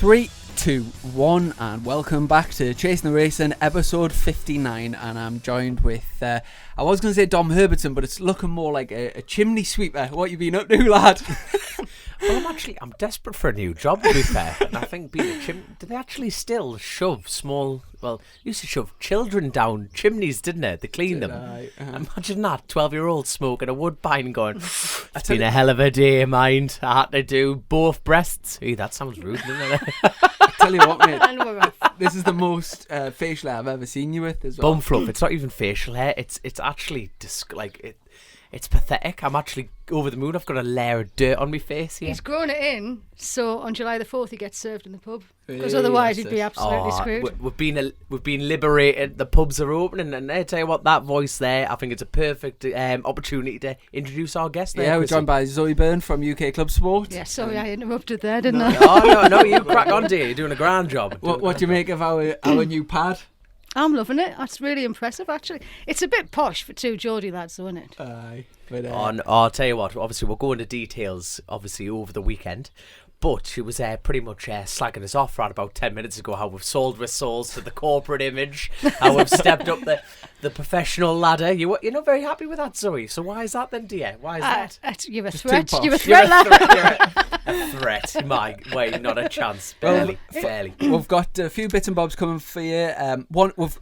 3, 2, 1, and welcome back to Chasin' the Racin, episode 59. And I'm joined with, I was going to say Dom Herbertson, but it's looking more like a chimney sweeper. What you been up to, lad? Well, I'm desperate for a new job, to be fair. And I think being a do they actually still shove used to shove children down chimneys, didn't they? They clean them. Imagine that, 12-year-old smoking a woodbine going, it's been a hell of a day, mind. I had to do both breasts. Hey, that sounds rude, doesn't it? I tell you what, mate, this is the most facial hair I've ever seen you with as well. Bum fluff. It's not even facial hair. It's actually it's pathetic. I'm actually over the moon. I've got a layer of dirt on my face here. He's grown it in, so on July the 4th he gets served in the pub. Because otherwise he'd be absolutely screwed. We've been liberated. The pubs are opening, and I tell you what, that voice there, I think it's a perfect opportunity to introduce our guest there. Yeah, we're joined by Zoe Burn from UKCLUBSPORT. Yeah, sorry I interrupted there, didn't I? Oh, no, you crack on, dear. You're doing a grand job. What do you make of our new pad? I'm loving it. That's really impressive, actually. It's a bit posh for two Geordie lads, though, isn't it? Aye. I'll tell you what, obviously we'll go into details, obviously, over the weekend. But she was pretty much slagging us off right about 10 minutes ago, how we've sold our souls to the corporate image, how we've stepped up the professional ladder. You're not very happy with that, Zoe. So why is that then, dear? Why is that? You're a Just threat. too You're a posh. threat, lad. A threat. My way, not a chance. Well, Barely. We've got a few bits and bobs coming for you.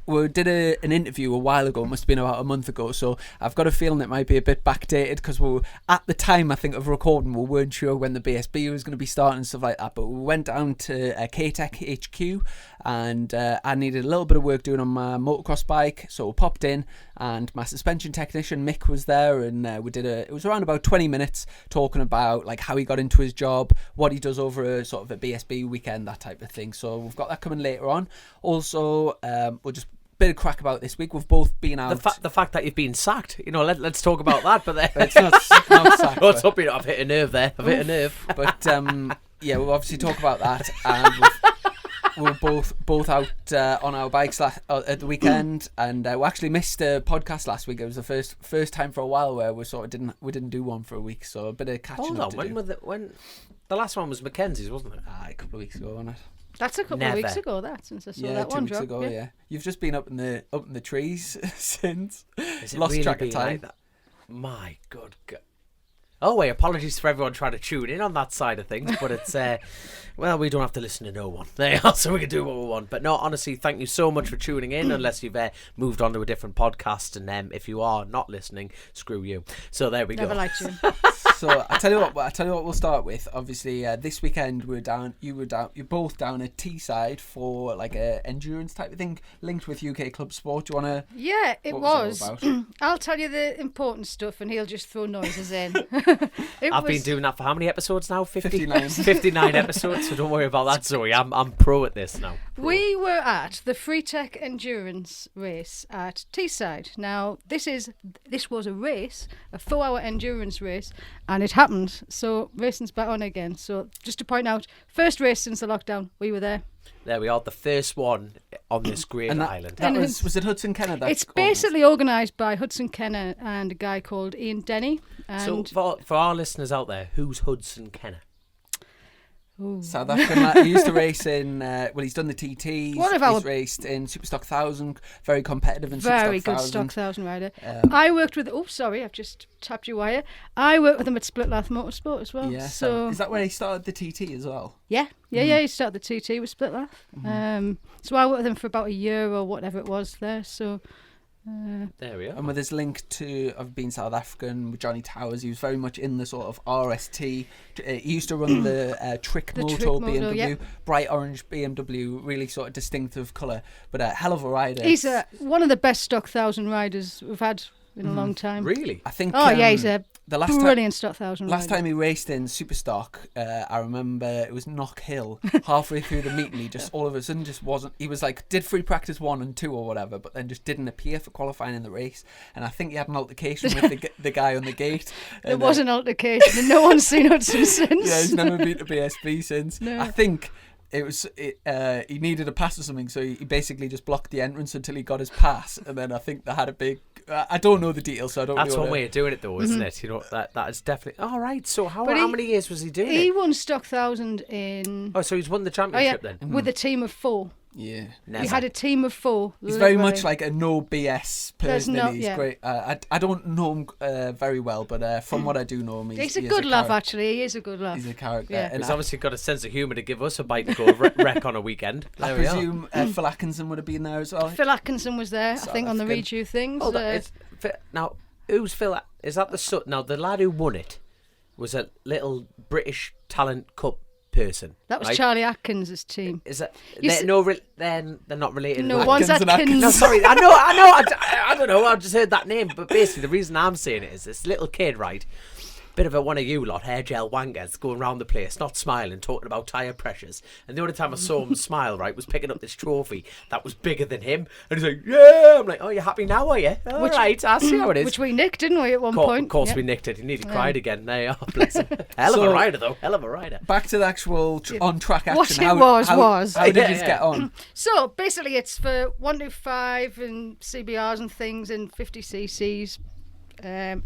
We did an interview a while ago, must have been about a month ago, so I've got a feeling it might be a bit backdated because at the time, I think, of recording, we weren't sure when the BSB was going to be starting and stuff like that, but we went down to K-Tech HQ and I needed a little bit of work doing on my motocross bike, so we popped in and my suspension technician Mick was there, and it was around about 20 minutes talking about like how he got into his job, what he does over a sort of a BSB weekend, that type of thing. So we've got that coming later on. Also, we'll just bit of crack about this week. We've both been out. The fact that you've been sacked, let's talk about that. But it's not sacked. What's up? I've hit a nerve there. I've hit a nerve. But yeah, we'll obviously talk about that. And we were both out on our bikes at the weekend, and we actually missed a podcast last week. It was the first time for a while where we sort of didn't do one for a week, so a bit of catching up to do. When the last one was Mackenzie's, wasn't it? A couple of weeks ago, wasn't it? That's a couple of weeks ago, since I saw that 2 one weeks drop. ago, yeah. You've just been up in the trees since. Is it lost really track of time. like that? My good God. Oh, wait, apologies for everyone trying to tune in on that side of things, but it's, well, we don't have to listen to no one. There, so we can do what we want. But no, honestly, thank you so much for tuning in, unless you've moved on to a different podcast, and if you are not listening, screw you. So there we go. Never liked you. So I tell you what we'll start with. Obviously, this weekend you're both down at Teesside for like a endurance type of thing linked with UKCLUBSPORT. Do you want to? Yeah, it was. All about? I'll tell you the important stuff, and he'll just throw noises in. I've been doing that for how many episodes now? 59. 59 episodes. So don't worry about that, Zoe. I'm pro at this now. We were at the Freetech endurance race at Teesside. Now, this was a race, a 4-hour endurance race, and it happened. So racing's back on again. So just to point out, first race since the lockdown, we were there. There we are, the first one on this great island. That was it Hudson Kenner? It's basically organised by Hudson Kenner and a guy called Ian Denny. And so for our listeners out there, who's Hudson Kenner? Ooh. South African lad. He used to race in, he's done the TTs. He's raced in Superstock 1000, very competitive in Superstock 1000. Very good Stock 1000 rider. I worked with, I've just tapped your wire. I worked with him at Splitlath Motorsport as well. Yeah, so is that where he started the TT as well? Yeah, he started the TT with Splitlath. So I worked with him for about a year or whatever it was there, so... there we are. And with his link to I've been South African with Johnny Towers, he was very much in the sort of RST. He used to run the Trick Moto BMW, yeah. bright orange BMW, really sort of distinctive colour, but a hell of a rider. He's one of the best Stock 1000 riders we've had in a long time. Really? I think. He's a brilliant Stock 1000 Last rider. time he raced in Superstock, I remember it was Knock Hill. Halfway through the meeting, he just all of a sudden just wasn't. He was like did free practice 1 and 2 or whatever, but then just didn't appear for qualifying in the race. And I think he had an altercation with the guy on the gate. There was an altercation, and no one's seen Hudson since. Yeah, he's never been to BSB since. No. I think he needed a pass or something, so he basically just blocked the entrance until he got his pass, and then I think they had a big. I don't know the details, so I don't. That's know one way of doing it, though, isn't it? You know that is definitely. All right. So how many years was he doing it? He won Stock 1000 in. Oh, so he's won the championship then with a team of 4. Yeah, He had a team of 4. He's very much like a no BS person. He's great. I don't know him very well, but from what I do know him, he's a good laugh. Actually, he is a good laugh. He's a character. Yeah. And he's obviously got a sense of humour to give us a bite to go wreck on a weekend. I presume Phil Atkinson would have been there as well. Phil Atkinson was there, I think, on the read you things. Now, who's Phil? Is that the son? Now, the lad who won it was a little British Talent Cup person. That was right? Charlie Atkins' team. Is that they're not related? No, one's Atkins. No, sorry, I know. I don't know. I just heard that name, but basically the reason I'm saying it is this little kid, right? Bit of one of you lot, hair gel wangers, going around the place, not smiling, talking about tyre pressures. And the only time I saw him smile, right, was picking up this trophy that was bigger than him. And he's like, yeah. I'm like, oh, you're happy now, are you? All right, I see how it is. Which we nicked, didn't we, at one point? Of course we nicked it. He nearly cried again. There you are, bless him. Hell of a rider, though. Hell of a rider. Back to the actual on-track action. What it was. How did you get on? So, basically, it's for 125 and CBRs and things and 50 cc's.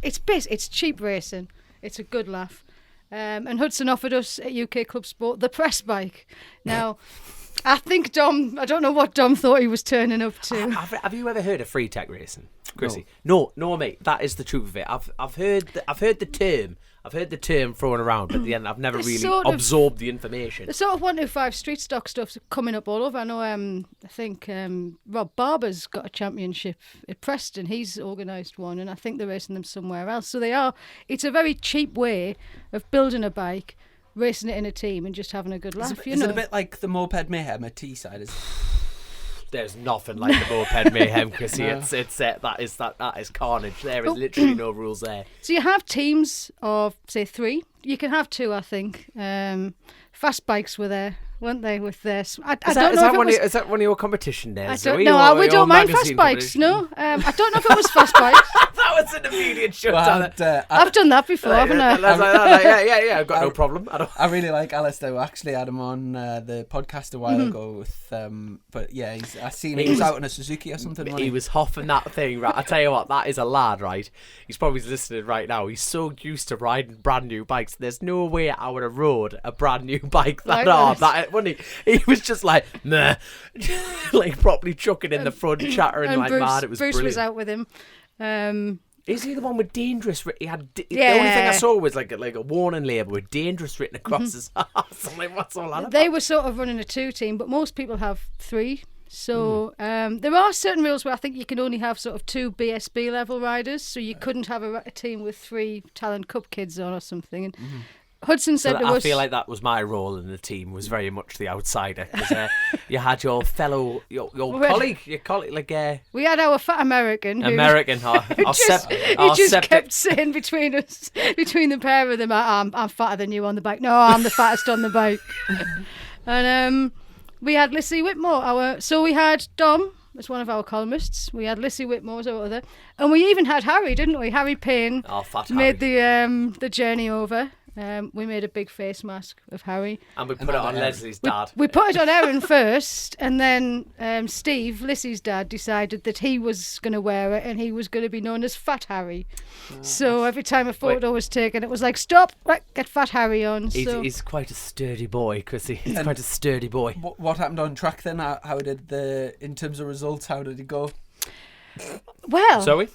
It's cheap racing. It's a good laugh. And Hudson offered us at UK Club Sport the press bike. Now, I think Dom, I don't know what Dom thought he was turning up to. Have you ever heard of free tech racing, Chrissy? No, mate. That is the truth of it. I've heard the term. I've heard the term thrown around, but at the end, I've never really absorbed the information. The sort of 125 street stock stuff's coming up all over. I know. I think Rob Barber's got a championship at Preston. He's organised one, and I think they're racing them somewhere else. So they are. It's a very cheap way of building a bike, racing it in a team, and just having a good laugh. Is it a bit like the Moped Mayhem at Teesside? There's nothing like the Moped Mayhem, Chrissy. That is carnage. There is literally no rules there. So you have teams of say 3. You can have 2, I think. Fast Bikes were there, weren't they? With this, is that one of your competition there? I don't know. We don't mind Fast Bikes. No, I don't know if it was Fast Bikes. That was an immediate shot. I've done that before, haven't I? Yeah. I've got no problem. I really like Alistair. We actually had him on the podcast a while ago. With but yeah, I seen he was out in a Suzuki or something. He was huffing that thing. Right, I tell you what, that is a lad. Right, he's probably listening right now. He's so used to riding brand new bikes. There's no way I would have rode a brand new bike that hard. Wasn't he? He was just like, nah, like properly chucking in the front, chattering like mad. It was Bruce brilliant. was out with him. Is he the one with dangerous? He had the only thing I saw was like a warning label with dangerous written across his ass. I'm like, what's all that about? They were sort of running a 2 team, but most people have 3. So there are certain rules where I think you can only have sort of 2 BSB level riders. So you couldn't have a team with 3 Talent Cup kids on or something. And Hudson said to us, I feel like that was my role in the team, was very much the outsider, because you had your fellow, your colleague, we had our fat American who kept saying between the pair of them, I'm fatter than you on the bike. No, I'm the fattest on the bike. And we had Lissy Whitmore. So we had Dom as one of our columnists. We had Lissy Whitmore as our other, and we even had Harry, didn't we? Harry Payne made the journey over. We made a big face mask of Harry. And we put it on Leslie's dad. We put it on Erin first, and then Steve, Lissy's dad, decided that he was going to wear it and he was going to be known as Fat Harry. So every time a photo was taken, it was like, stop, get Fat Harry on. He's quite a sturdy boy, Chrissy. He's quite a sturdy boy. What happened on track then? How did in terms of results, how did it go? Well, Zoe?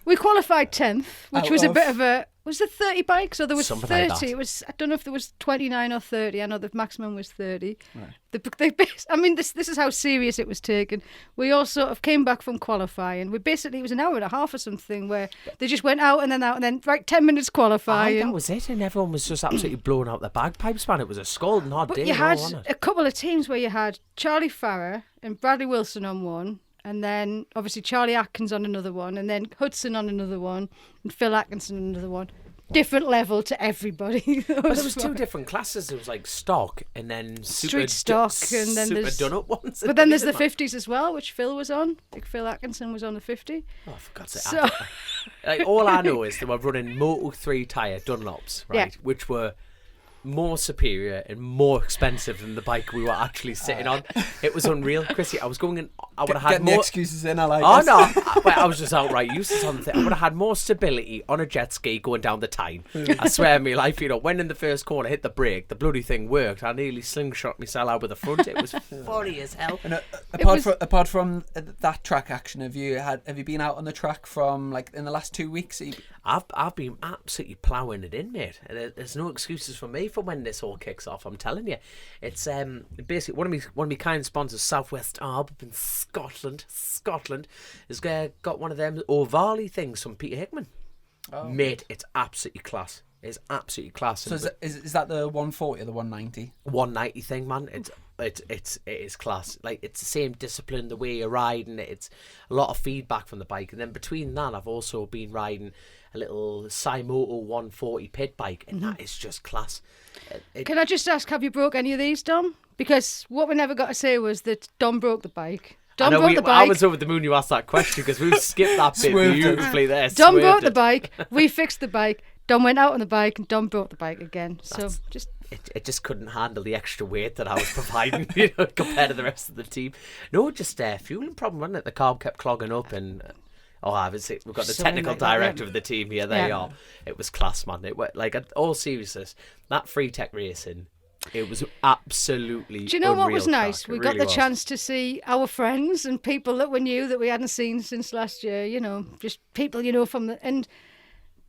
We qualified 10th, which was a bit of a... Was it 30 bikes or there was something 30? Like that. It was. I don't know if there was 29 or 30. I know the maximum was 30. Right. I mean, this is how serious it was taken. We all sort of came back from qualifying. It was an hour and a half or something where they just went out and then right 10 minutes qualifying. That was it, and everyone was just absolutely blowing out their bagpipes, man. It was a scalding hard day. But you had a couple of teams where you had Charlie Farrer and Bradley Wilson on one. And then, obviously, Charlie Atkins on another one. And then Hudson on another one. And Phil Atkinson on another one. Different level to everybody. But there was 2 different classes. There was like stock and then street stock. And then there's done-up ones. But then there's the 50s as well, which Phil was on. Like Phil Atkinson was on the 50. Oh, for God's sake. Like, all I know is they were running Moto 3 tyre Dunlops, right? Yeah. Which were more superior and more expensive than the bike we were actually sitting on. It was unreal, Chrissy. I was going in. I would have had getting more the excuses in. I like. Oh this. no! I was just outright useless on the thing. I would have had more stability on a jet ski going down the Tyne. I swear, my life. When in the first corner hit the brake, the bloody thing worked. I nearly slingshot myself out with the front. It was funny as hell. And apart from that track action, have you been out on the track from like in the last 2 weeks? I've been absolutely ploughing it in, mate. And there's no excuses for me for when this all kicks off. I'm telling you, it's basically one of my kind sponsors, Southwest Arb up in Scotland, has got one of them O'Varley things from Peter Hickman. Oh, mate, it's absolutely class. It's absolutely class. So is that the 140 or the 190? 190 thing, man. It is class. Like, it's the same discipline, the way you're riding it. It's a lot of feedback from the bike. And then between that, I've also been riding a little Simoto 140 pit bike, and that is just class. Can I just ask, have you broke any of these, Dom? Because what we never got to say was that Dom broke the bike. I was over the moon you asked that question because we've skipped that bit beautifully there. Dom broke the bike. We fixed the bike. Dom went out on the bike and Dom broke the bike again. So it just couldn't handle the extra weight that I was providing, compared to the rest of the team. No, just fueling problem, wasn't it? The carb kept clogging up, and we've got the technical director of the team here. There you are. It was class, man. It went, like, all seriousness, that free tech racing. It was absolutely. Do you know what was nice? We got the chance to see our friends and people that we knew that we hadn't seen since last year. Just people from the and.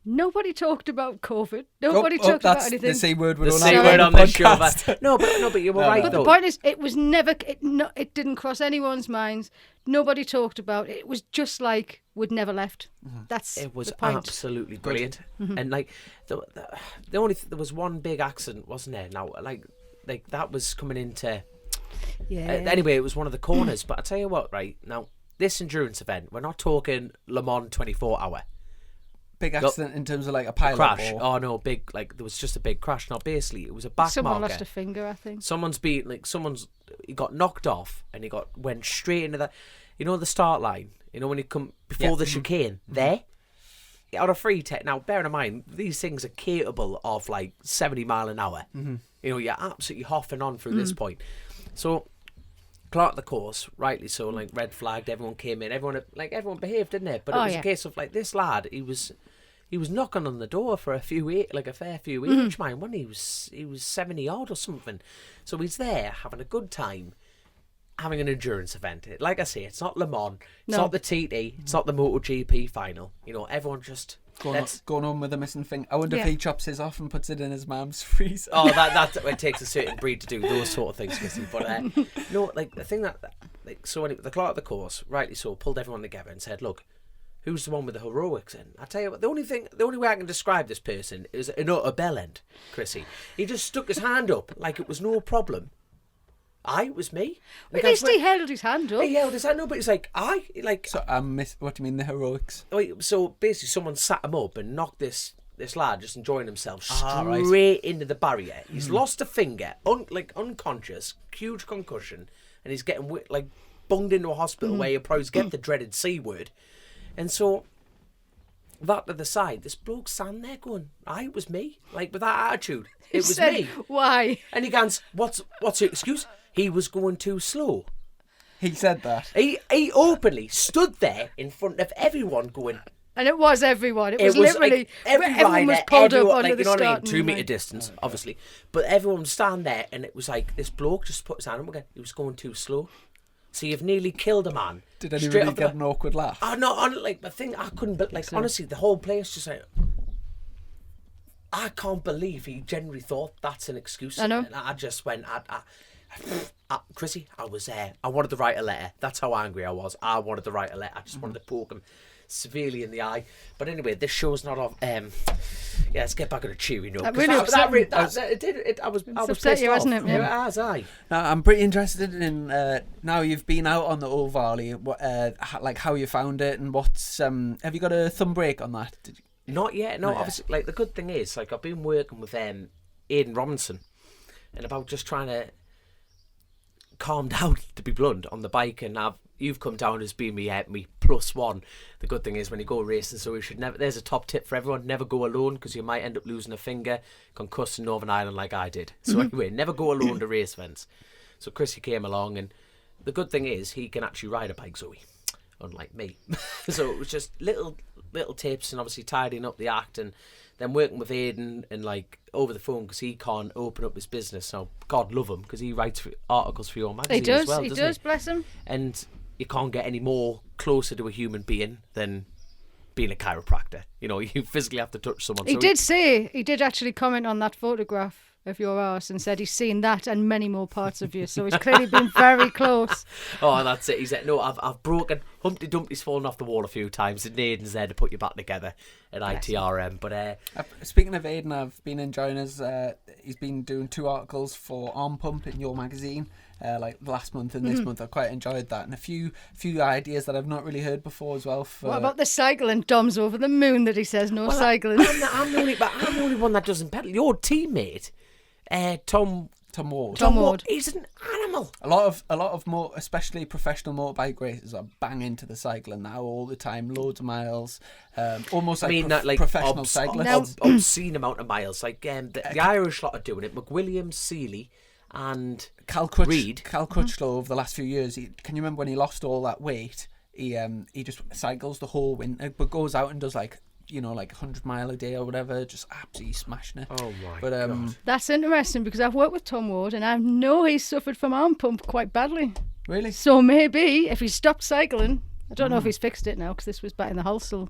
Nobody talked about COVID. Nobody talked about anything. The C word. The C word on this show. No, but you were right. But though. The point is, it was never. It didn't cross anyone's minds. Nobody talked about it. It was just like we'd never left. Mm-hmm. It was the point. Absolutely brilliant. Mm-hmm. And like there was one big accident, wasn't there? Now, like that was coming into. Yeah. Anyway, it was one of the corners. But I tell you what, right now, this endurance event, we're not talking Le Mans 24-hour. Big accident in terms of like a pilot crash. Oh no, big, like there was just a big crash. Now basically it was a back Someone marker. Lost a finger, I think. He got knocked off and went straight into that. The start line. When you come before the chicane there. On a free tech. Now bear in mind these things are capable of like 70 mile an hour. Mm-hmm. You're absolutely hoffing on through this point. So Clark the course, rightly so, like red flagged, everyone came in, everyone behaved, didn't it? But it was a case of like this lad, he was knocking on the door for a fair few each, man. When he was 70 odd or something, so he's there having a good time, having an endurance event. Like I say, it's not Le Mans, it's not the TT, it's not the MotoGP final. Everyone just. Going on with a missing finger. I wonder if he chops his off and puts it in his mum's freezer. Oh, that it takes a certain breed to do those sort of things, Chrissy. But no, like the thing so when the clerk of the course, rightly so, pulled everyone together and said, "Look, who's the one with the heroics?" And I tell you what, the only way I can describe this person is an utter bellend, Chrissy. He just stuck his hand up like it was no problem. It was me. At least he held his hand up. He held his hand up, but he's like, So what do you mean, the heroics? So basically, someone sat him up and knocked this lad, just enjoying himself, straight into the barrier. He's lost a finger, unconscious, huge concussion, and he's getting bunged into a hospital where you probably get the dreaded C word. And so that to the side, this bloke standing there going, it was me, with that attitude. It was me. Why? And he goes, what's your excuse? He was going too slow. He said that. He openly stood there in front of everyone going. And it was everyone. It was literally everyone was pulled up onto the start. 2 metre distance, obviously. But everyone was standing there, and it was like this bloke just put his hand up again. He was going too slow. So you've nearly killed a man. Did anybody get an awkward laugh? Oh no! The thing I couldn't. But honestly, the whole place just like. I can't believe he genuinely thought that's an excuse. I know. And I just went. Chrissy, I was there. I wanted to write a letter. That's how angry I was. I wanted to write a letter. I just wanted to poke him severely in the eye. But anyway, this show's not of. Let's get back on a cheery note. That really upset me. I was upset you, hasn't it? Yeah, it has. Now, I'm pretty interested in now you've been out on the Old Valley. How you found it and what's have you got a thumb break on that? Did you? Not yet. No, obviously. The good thing is, I've been working with Aidan Robinson, and about just trying to calm down, to be blunt, on the bike, and I've you've come down as being me +1. The good thing is when you go racing, so we should never. There's a top tip for everyone: never go alone, because you might end up losing a finger, concussed in Northern Ireland like I did. So anyway, never go alone to race events. So Chrissy came along, and the good thing is he can actually ride a bike, Zoe, unlike me. So it was just little tips, and obviously tidying up the act, and then working with Aidan and like over the phone, because he can't open up his business. So God love him, because he writes articles for your magazine as well. He does, bless him. And you can't get any more closer to a human being than being a chiropractor. You know, you physically have to touch someone. He did actually comment on that photograph of your arse and said he's seen that and many more parts of you, so he's clearly been very close. Oh, that's it. He said, no, I've broken, Humpty Dumpty's fallen off the wall a few times, and Aidan's there to put you back together at ITRM. But speaking of Aidan, I've been enjoying he's been doing 2 articles for Arm Pump in your magazine, like last month and this month. I've quite enjoyed that, and a few ideas that I've not really heard before as well. What about the cycling? Dom's over the moon that he says no cycling. I'm the only one that doesn't pedal. Your teammate, Tom Ward. He's an animal. A lot of more, especially professional motorbike racers, are bang into the cycling now all the time, loads of miles, almost like professional cyclists. Obscene amount of miles. Like the Irish lot are doing it. McWilliams, Seeley, and Cal Crutchlow over the last few years. Can you remember when he lost all that weight? He just cycles the whole winter, but goes out and does like 100 mile a day or whatever, just absolutely smashing it. Oh my God. That's interesting, because I've worked with Tom Ward and I know he's suffered from arm pump quite badly. Really? So maybe if he stopped cycling, I don't know if he's fixed it now, because this was back in the Hulsel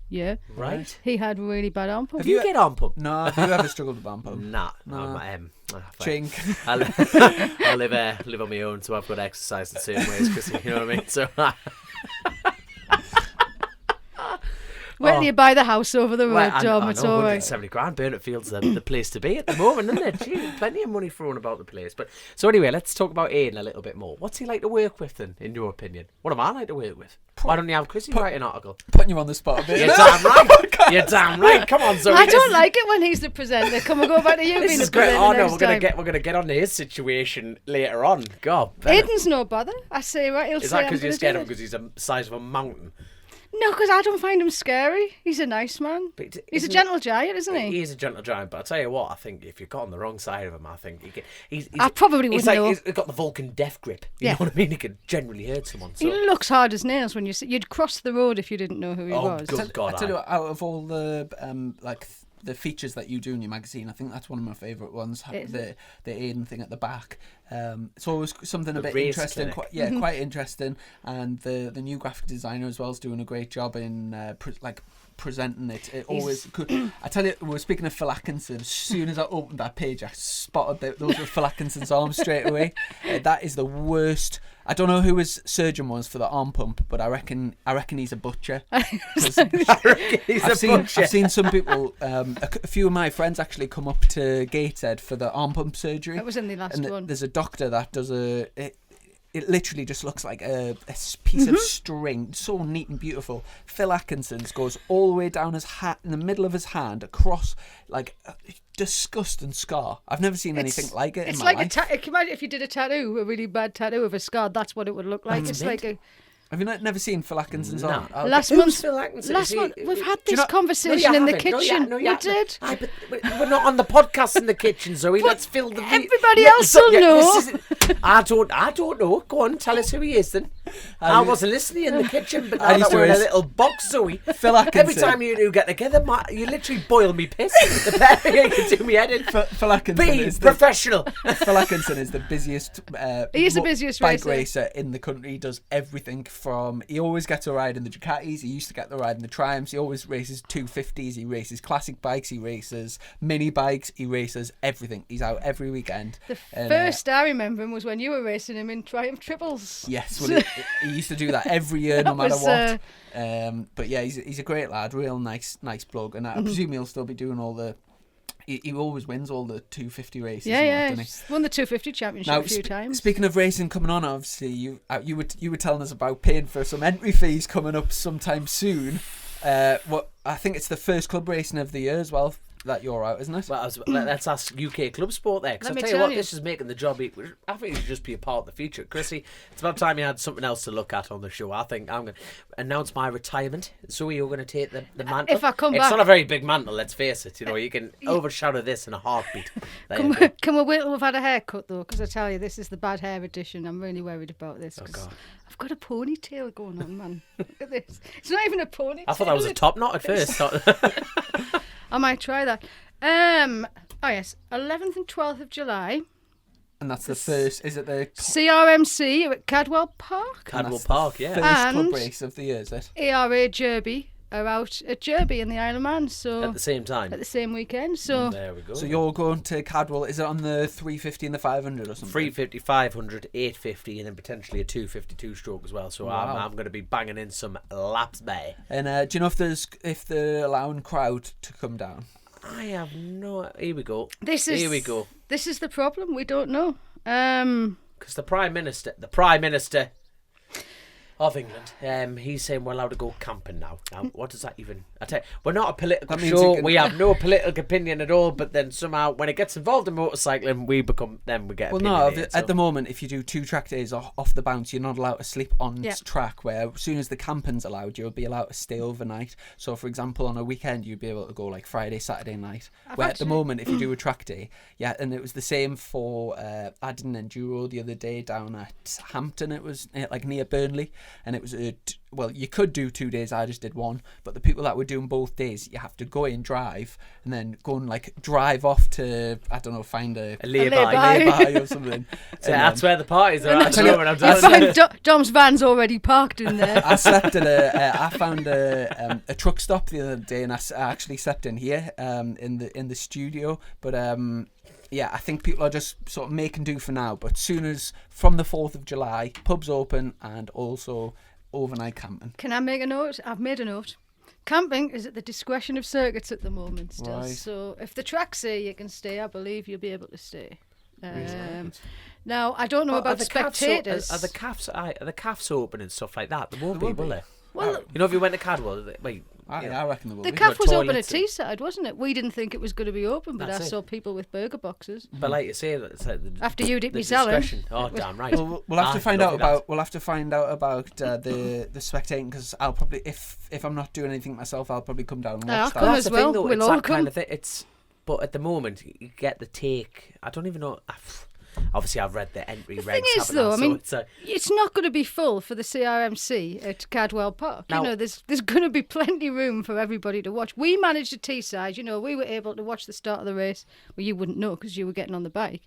year. Right. He had really bad arm pump. Have you get arm pump? No, have you ever struggled with arm pump? Nah. Chink. I live on my own, so I've got to exercise the same way as Chrissy, you know what I mean? So Wait till you buy the house over the road, well, Dom. It's all right. 170 grand. Burnett Field's the place to be at the moment, isn't it? Gee, plenty of money thrown about the place. But so anyway, let's talk about Aidan a little bit more. What's he like to work with, then, in your opinion? What am I like to work with? Why don't you have Chrissy write an article? Putting you on the spot a bit. You're damn right. You're damn right. Come on, Zoe. I don't like it when he's the presenter. Come on, go back to you being the presenter. Oh no, we're gonna get on to his situation later on. God, Aidan's no bother. I say right. He'll Is say that because you're scared of him it. because he's the size of a mountain? No, because I don't find him scary. He's a nice man. He's a gentle giant, isn't he? He is a gentle giant, but I'll tell you what, I think if you got on the wrong side of him, I think I probably wouldn't know. He's got the Vulcan death grip. You know what I mean? He could generally hurt someone. So. He looks hard as nails when you'd cross the road if you didn't know who he was. Good God, I tell you what, out of all the the features that you do in your magazine, I think that's one of my favourite ones. The Aidan thing at the back. It's always something a bit interesting. Quite interesting. And the new graphic designer as well is doing a great job in presenting it. It always could. I tell you, we were speaking of Phil Atkinson. As soon as I opened that page, I spotted those were Phil Atkinson's arms straight away. That is the worst. I don't know who his surgeon was for the arm pump, but I reckon he's a butcher. I've seen some people. A few of my friends actually come up to Gateshead for the arm pump surgery. That was in the last one. There's a doctor that does it literally just looks like a piece of string, so neat and beautiful. Phil Atkinson's goes all the way down his hat, in the middle of his hand, across like a disgusting scar. I've never seen anything like it in my life. Can you imagine if you did a really bad tattoo of a scar? That's what it would look like. It's like a. Have you never seen Phil Atkinson's arm? Last month, we've had this conversation in the kitchen. We did. But we're not on the podcast in the kitchen, Zoe. Let's fill the. Everybody else will know. I don't know. Go on, tell us who he is then. I wasn't listening in the kitchen, but now that we're in a little box, Zoe. Phil Atkinson. Every time you two get together, you literally boil me piss. The better you can do me head in. Phil Atkinson is professional. Phil Atkinson is the busiest. He is the busiest bike racer in the country. He does everything. He always gets a ride in the Ducatis. He used to get the ride in the Triumphs. He always races 250s. He races classic bikes. He races mini bikes. He races everything. He's out every weekend. The first I remember him was when you were racing him in Triumph triples. Yes, well, he used to do that every year, no matter what. But yeah, he's a great lad, real nice bloke, and I presume he'll still be doing all the. He always wins all the 250 races. Yeah, he's won the 250 championship a few times. Speaking of racing coming on, obviously you were telling us about paying for some entry fees coming up sometime soon. What I think it's the first club racing of the year as well. that you're out, isn't it? Well, let's ask UK Club Sport there, because Let I me tell you tell what, you. this is making the job. I think it should just be a part of the future. Chrissy, it's about time you had something else to look at on the show. I think I'm going to announce my retirement. Zoe, you're going to take the mantle. If I come it's back, not a very big mantle, let's face it. You know, you can overshadow this in a heartbeat. There you go. can we wait till we've had a haircut though? Because I tell you, this is the bad hair edition. I'm really worried about this. Oh, 'cause God. I've got a ponytail going on, man. Look at this. It's not even a ponytail. I thought that was a top knot at first. I might try that. Oh yes, 11th and 12th of July. And that's the first. Is it the CRMC at Cadwell Park. Cadwell Park, yeah. first club And- race of the year? Is it? ERA Derby are out at Derby in the Isle of Man. So At the same time. at the same weekend. So There we go. So you're going to Cadwell. Is it on the 350 and the 500 or something? 350, 500, 850, and then potentially a 252 stroke as well. So Wow. I'm going to be banging in some laps there. And do you know if they're allowing crowd to come down? I have no. Here we go. Here we go. This is the problem. We don't know. Because the Prime Minister of England, he's saying we're allowed to go camping now. Now, what does that even? I tell you, we're not a political That means show. you can- We have no political opinion at all. But then somehow, when it gets involved in motorcycling, we get. Well, no. opinionated, At so. the moment, if you do 2 track days off the bounce, you're not allowed to sleep on Yeah. track. Where as soon as the camping's allowed, you'll be allowed to stay overnight. So, for example, on a weekend, you'd be able to go like Friday, Saturday night. Where at the moment, if you do a track day, yeah, and it was the same for I did an enduro the other day down at Hampton. It was like near Burnley, and it was well, you could do 2 days. I just did 1, but the people that were doing both days, you have to go in, drive, and then go and like drive off to, I don't know, find a lay-by. lay-by or something. So that's where the parties are at the tell you- moment. I'm I telling you. find Dom's van's already parked in there. I slept at I found a truck stop the other day, and I actually slept in here in the studio. But yeah, I think people are just sort of making do for now. But soon as from the 4th of July, pubs open and also overnight camping. Can I make a note? I've made a note. Camping is at the discretion of circuits at the moment still. Right. So if the tracks say you can stay, I believe you'll be able to stay. Now, I don't know Well, about spectators. Are the calves open and stuff like that? There won't be, will there? Well, You know, if you went to Cadwell, wait. I reckon there will the be. calf was open at toilets and- Teesside, wasn't it? We didn't think it was going to be open, but That's I it. saw people with burger boxes. But like you say, it's like After you dip the me selling. discretion. Oh, damn right. Well, we'll have to find lovely out about the spectating, because I'll probably if I'm not doing anything myself, I'll probably come down and I'll watch come that. as the well. thing, though. We'll It's all that kind come. of thing. But at the moment, you get the take. I don't even know. Obviously, I've read the entry regs. thing is, haven't though, I so mean, it's a, It's not going to be full for the CRMC at Cadwell Park. Now- You know, there's going to be plenty room for everybody to watch. We managed at Teesside. You know, we were able to watch the start of the race. Well, you wouldn't know because you were getting on the bike.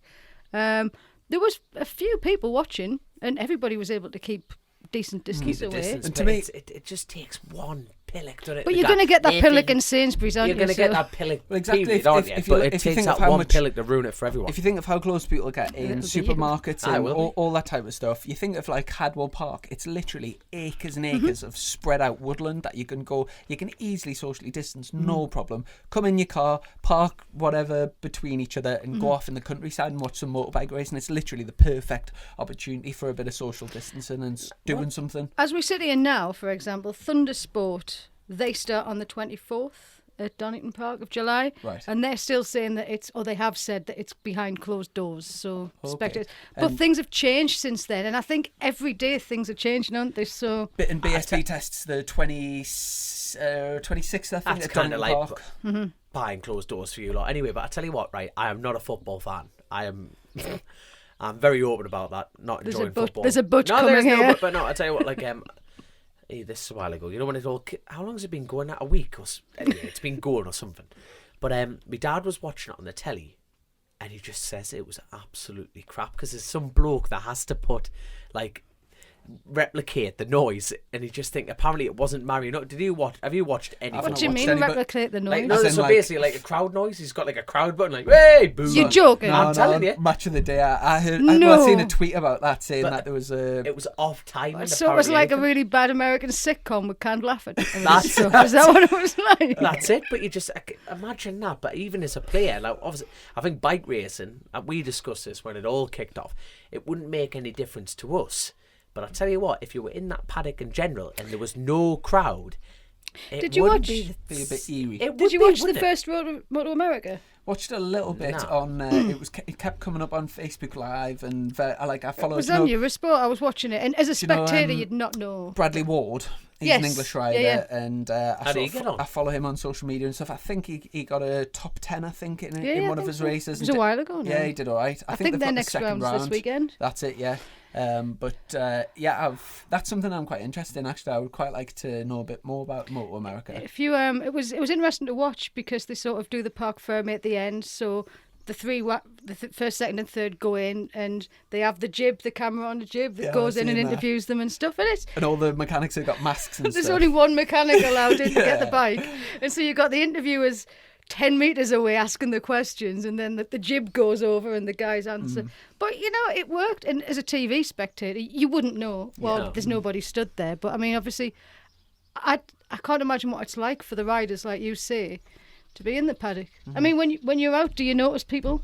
There was a few people watching, and everybody was able to keep decent distance keep the away. distance. And But to me- it just takes one pillock, doesn't it? But you're going to get that pillock in Sainsbury's, aren't You're you? going to get that pillock. Well, exactly, period, if- aren't if- you? if you- But if it you takes think that of how one much- pillock to ruin it for everyone. If you think of how close people get in It'll be supermarkets I and will be. all that type of stuff, you think of like Cadwell Park, it's literally acres and Mm-hmm. acres of spread out woodland that you can easily socially distance, no Mm-hmm. problem. Come in your car, park whatever between each other, and Mm-hmm. go off in the countryside and watch some motorbike racing. It's literally the perfect opportunity for a bit of social distancing and doing something. As we sit here now, for example, Thundersport, they start on the 24th at Donington Park of July. Right. And they're still saying that they have said that it's behind closed doors. So, Okay. spectators. But And- things have changed since then. And I think every day things are changing, aren't they? So, And BST tests the 26th, I think, That's at kind of Donington like Park. behind closed doors for you lot. Anyway, but I tell you what, right? I am not a football fan. I am. I'm very open about that. Not There's a enjoying but- football. there's a but no, coming there's no here. but. But no, I tell you what, like hey, this is a while ago. You know when it all? How long has it been going? Now? A week or anyway, it's been going or something. But my dad was watching it on the telly, and he just says it was absolutely crap because there's some bloke that has to put like replicate the noise, and he just think apparently it wasn't Mario. No, have you watched any? I've what not do you watched mean, any, but- replicate the noise? Like, no, As in, so like- basically like a crowd noise. He's got like a crowd button, like hey, boo. You're joking. I'm telling you. Match of the day. I heard. No. I seen a tweet about that saying But that there was a. It was off time. So it was like a really bad American sitcom with canned laughing. That's- So, is that what it was like? That's it. But you just imagine that. But even as a player, like obviously, I think bike racing, and we discussed this when it all kicked off. It wouldn't make any difference to us. But I tell you what, if you were in that paddock in general and there was no crowd, Did you watch? Be a bit eerie. Did you watch the first Moto America? Watched a little bit on. It kept coming up on Facebook Live, and I followed. It was on Eurosport. I was watching it, and as a spectator, you'd not know. Bradley Ward. He's an English rider, and I follow him on social media and stuff. I think he got a top 10, I think, in one of his races. It was a while ago now. Yeah, he did all right. I think their next round's this weekend. That's it, yeah. That's something I'm quite interested in. Actually, I would quite like to know a bit more about Moto America. If you, it was interesting to watch because they sort of do the park fermé at the end, so the first, second, and third go in, and they have the camera on the jib that goes in and interviews them and stuff. And all the mechanics have got masks and stuff. There's only one mechanic allowed in to get the bike, and so you've got the interviewers 10 metres away asking the questions, and then the jib goes over and the guys answer. But, it worked. And as a TV spectator, you wouldn't know. Well, there's nobody stood there. But, I mean, obviously, I can't imagine what it's like for the riders, like you say, to be in the paddock. I mean, when you're out, do you notice people?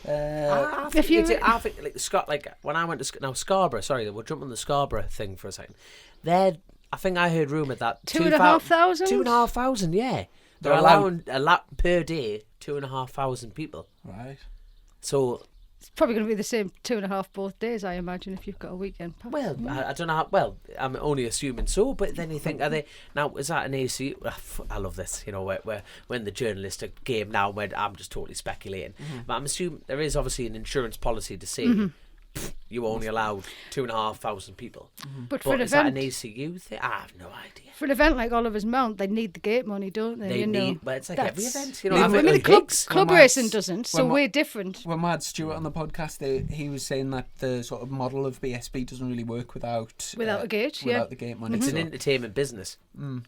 I think when I went to Scarborough, sorry, we'll jump on the Scarborough thing for a second. I think I heard rumoured that 2,500? 2,500, yeah. They're allowing a lap per day, 2,500 people. Right. So it's probably going to be the same 2.5 both days, I imagine, if you've got a weekend pass. Well, I don't know how. Well, I'm only assuming so. But then you think, are they now? Is that an AC? I love this. Where when the journalistic game now, when I'm just totally speculating. But I'm assuming there is obviously an insurance policy to say. You only allowed 2,500 people. But for an is event, that an ACU thing? I have no idea. For an event like Oliver's Mount, they need the gate money, don't they? But it's like every event. I mean, the club racing doesn't, so we're different. When we had Stuart on the podcast, he was saying that the sort of model of BSB doesn't really work without a gate. Without the gate money. It's an entertainment business.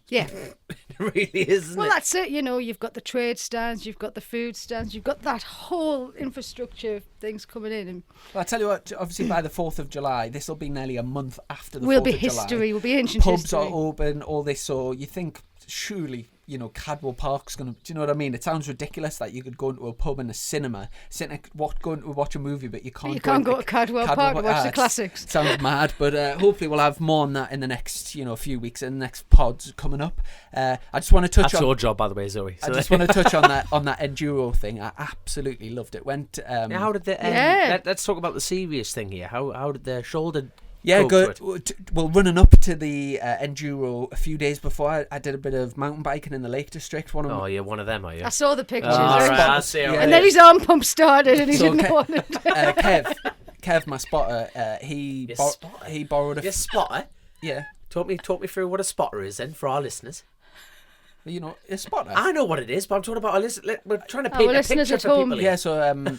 Yeah, it really is. Isn't well, that's it. You've got the trade stands, you've got the food stands, you've got that whole infrastructure of things coming in. And well, I tell you what, obviously by the 4th of July, this will be nearly a month after the 4th of July. We'll be history. We'll be ancient history. Pubs are open, all this. So you think surely Cadwell Park's gonna. Do you know what I mean? It sounds ridiculous that you could go into a pub and a cinema, going to watch a movie, but you can't. You can't go to Cadwell Park to watch the classics. Sounds mad, but hopefully we'll have more on that in the next few weeks and the next pods coming up. I just want to touch. That's your job, by the way, Zoe. I just want to touch on that enduro thing. I absolutely loved it. Went. How did the? Let's talk about the serious thing here. How did the shoulder? Yeah, good. Well, running up to the enduro a few days before, I did a bit of mountain biking in the Lake District. You're one of them, are you? I saw the pictures. I see. And then his arm pump started, and he didn't want it. Kev, my spotter, he borrowed a. Your spotter? Yeah. Talk me through what a spotter is then for our listeners. A spotter. I know what it is, but I'm talking about we're trying to paint a picture for people. Yeah, so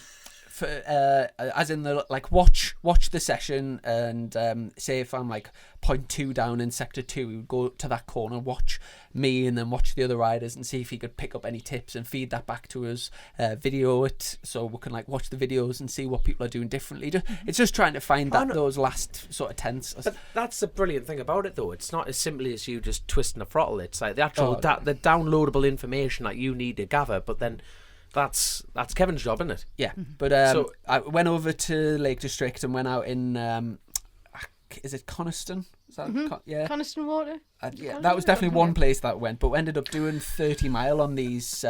as in the watch the session, and say if I'm 0.2 down in sector 2, we would go to that corner, watch me, and then watch the other riders and see if he could pick up any tips and feed that back to us, video it so we can watch the videos and see what people are doing differently. It's just trying to find those last sort of tenths. But that's the brilliant thing about it, though. It's not as simply as you just twisting the throttle. It's like the actual the downloadable information that you need to gather, but then that's Kevin's job, isn't it? Yeah. But so I went over to Lake District and went out in is it Coniston? Is that yeah? Coniston Water. Yeah, that was definitely one place that went. But we ended up doing 30 mile on these.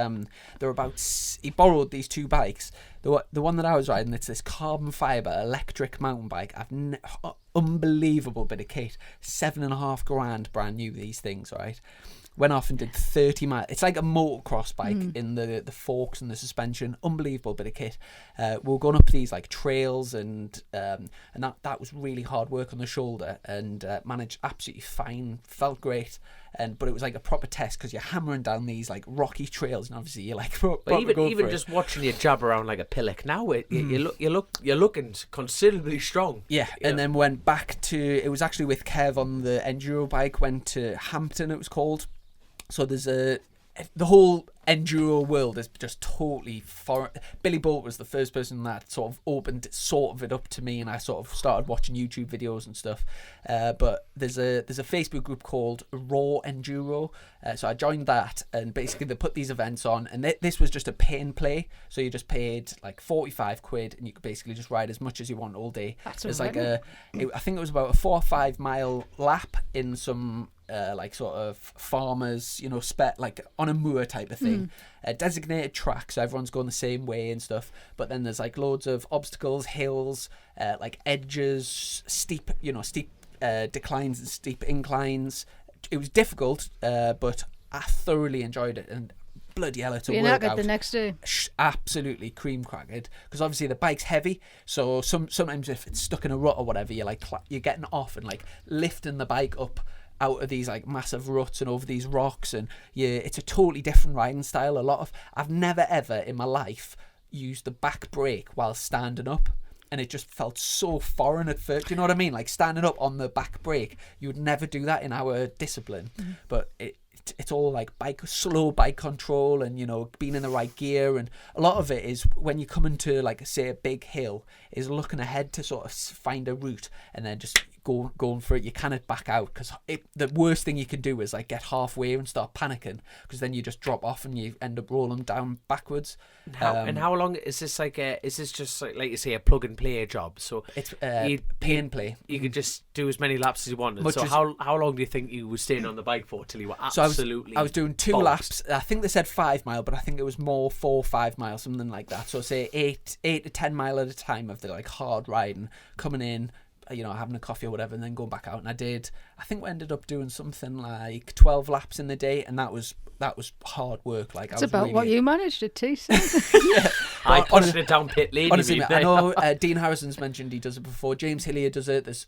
He borrowed these 2 bikes. The one that I was riding, it's this carbon fibre electric mountain bike. Unbelievable bit of kit. $7,500 brand new. These things, right? Went off and did 30 miles. It's like a motocross bike in the forks and the suspension. Unbelievable bit of kit. We were going up these trails and that was really hard work on the shoulder, and managed absolutely fine. Felt great. But it was like a proper test because you're hammering down these rocky trails, and obviously you're even just watching you jab around like a pillock now, you're looking considerably strong. Yeah, and then went back to, it was actually with Kev on the enduro bike, went to Hampton, it was called. So there's the whole enduro world is just totally foreign. Billy Bolt was the first person that sort of opened it up to me, and I sort of started watching YouTube videos and stuff. But there's a Facebook group called Raw Enduro, so I joined that, and basically they put these events on, and this was just a pay and play. So you just paid £45, and you could basically just ride as much as you want all day. That's I think it was about a 4 or 5 mile lap in some like sort of farmers, you know, like on a moor type of thing. Designated track, so everyone's going the same way and stuff. But then there's like loads of obstacles, hills, like edges, steep declines and steep inclines. It was difficult, but I thoroughly enjoyed it, and bloody hell, it's a workout. You're knackered the next day. Absolutely cream crackered, because obviously the bike's heavy, so sometimes if it's stuck in a rut or whatever, you're getting off and like lifting the bike up out of these like massive ruts and over these rocks, and it's a totally different riding style. I've never ever in my life used the back brake while standing up, and it just felt so foreign at first. Do you know what I mean? Like standing up on the back brake, you would never do that in our discipline. But it's all like slow bike control, and you know, being in the right gear. And a lot of it is when you come into like say a big hill, is looking ahead to sort of find a route, and then just going for it. You cannot back out, because the worst thing you can do is like get halfway and start panicking, because then you just drop off and you end up rolling down backwards. And how long is this? Is this just like you say, a plug and play job? So it's pay and play. You can just do as many laps as you want. So how long do you think you were staying on the bike for till you were absolutely? I was doing 2 laps. I think they said 5 mile, but I think it was more 4 or 5 miles, something like that. So say 8 to 10 mile at a time of the like hard riding, coming in, you know, having a coffee or whatever, and then going back out. And I think we ended up doing something like 12 laps in the day, and that was hard work. Like, it's about what you managed at Chasin. Yeah, I pushed it down pit lane. Honestly, I know Dean Harrison's mentioned he does it before. James Hillier does it.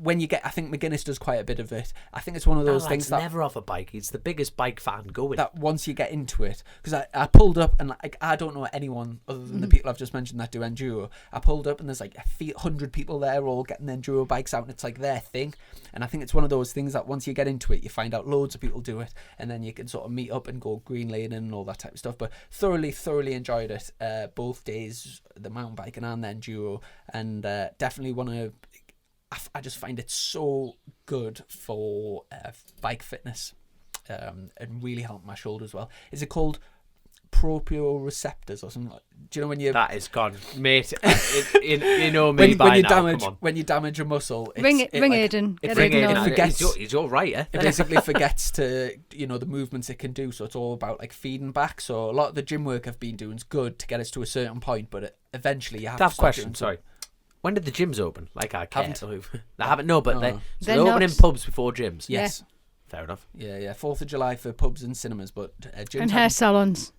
When you get, I think McGuinness does quite a bit of it. I think it's one of those things that never off a bike. He's the biggest bike fan going. That once you get into it, because I pulled up and like I don't know anyone other than the people I've just mentioned that do enduro. I pulled up and there's like 100 people there all getting enduro bikes out, and it's like their thing. And I think it's one of those things that once you get into it, you find out loads of people do it, and then you can sort of meet up and go green lane and all that type of stuff. But thoroughly enjoyed it, both days, the mountain biking and the enduro, and definitely want to. I just find it so good for bike fitness, and really help my shoulder as well. Is it called proprioceptors or something? Do you know when you... That is gone, mate. You know me by now. When you damage a muscle... Ring Aiden. It forgets... He's all right, eh? It basically forgets to, you know, the movements it can do, so it's all about like feeding back. So a lot of the gym work I've been doing is good to get us to a certain point, but eventually you have to stop question, sorry. When did the gyms open? Like, I can't. I haven't. No, but they're not. opening pubs before gyms. Yes. Yeah. Fair enough. Yeah. 4th of July for pubs and cinemas, but gyms and hair salons.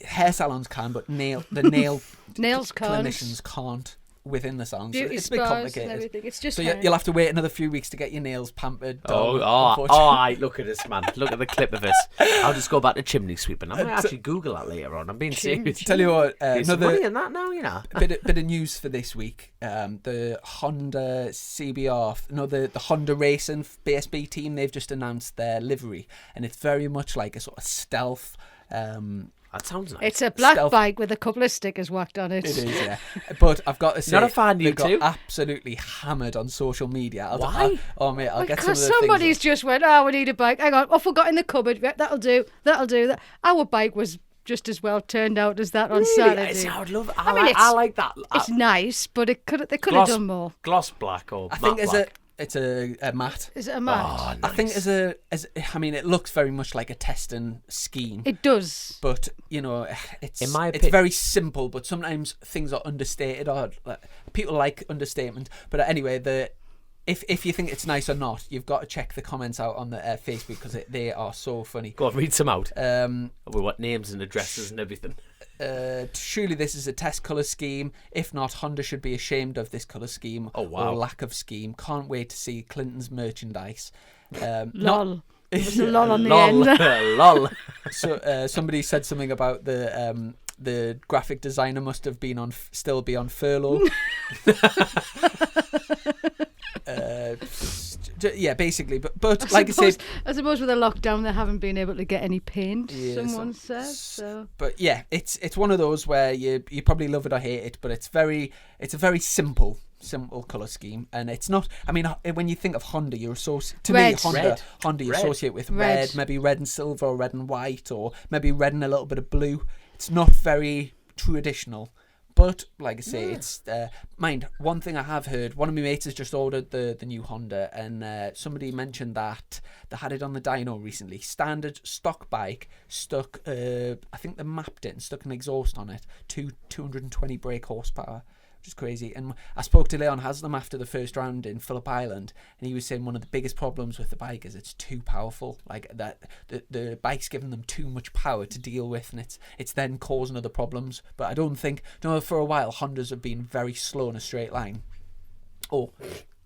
Hair salons can, but nails clinicians can't within the salons. Beauty It's a bit complicated. It's just so you'll have to wait another few weeks to get your nails pampered. Look at this, man. Look at the clip of this. I'll just go back to chimney sweeping. I might actually Google that later on. I'm being serious. Tell you what, another money in that now, you know. bit of news for this week. The Honda CBR, the Honda Racin BSB team, they've just announced their livery, and it's very much like a sort of stealth. That sounds nice. It's a black bike with a couple of stickers whacked on it. It is, yeah. But I've got to say, not a fan, you got too? Absolutely hammered on social media. Why? I'll get some of the things. Because somebody's just went, we need a bike. Hang on, off we got in the cupboard. Yeah, that'll do. That. Our bike was just as well turned out as that on Saturday. I would love it. I like that. It's nice, but they could have done more. Gloss black or I matte think black. It's a matte. Is it a matte? Oh, nice. I think it looks very much like a testing scheme. It does. But, you know, it's very simple, but sometimes things are understated, or people like understatement. But anyway, if you think it's nice or not, you've got to check the comments out on the Facebook, because they are so funny. Go on, read some out. We want names and addresses and everything. Surely this is a test colour scheme. If not, Honda should be ashamed of this colour scheme. Oh, wow. Or lack of scheme. Can't wait to see Clinton's merchandise. Lol. There's a lol on the end. Lol. So somebody said something about the graphic designer must have still be on furlough. Yeah, basically, but like I said, I suppose with the lockdown they haven't been able to get any paint. Yeah, someone says so. But yeah, it's one of those where you probably love it or hate it, but it's a very simple colour scheme, and it's not. I mean, when you think of Honda, you associate Honda you associate with red, maybe red and silver, or red and white, or maybe red and a little bit of blue. It's not very traditional. But like I say, it's mind. One thing I have heard, one of my mates has just ordered the new Honda, and somebody mentioned that they had it on the dyno recently. Standard stock bike, stuck. I think they mapped it and stuck an exhaust on it. 220 brake horsepower. Which is crazy. And I spoke to Leon Haslam after the first round in Phillip Island, and he was saying one of the biggest problems with the bike is it's too powerful. Like that, the bike's giving them too much power to deal with, and it's then causing other problems. But I don't think, for a while Hondas have been very slow in a straight line. Oh,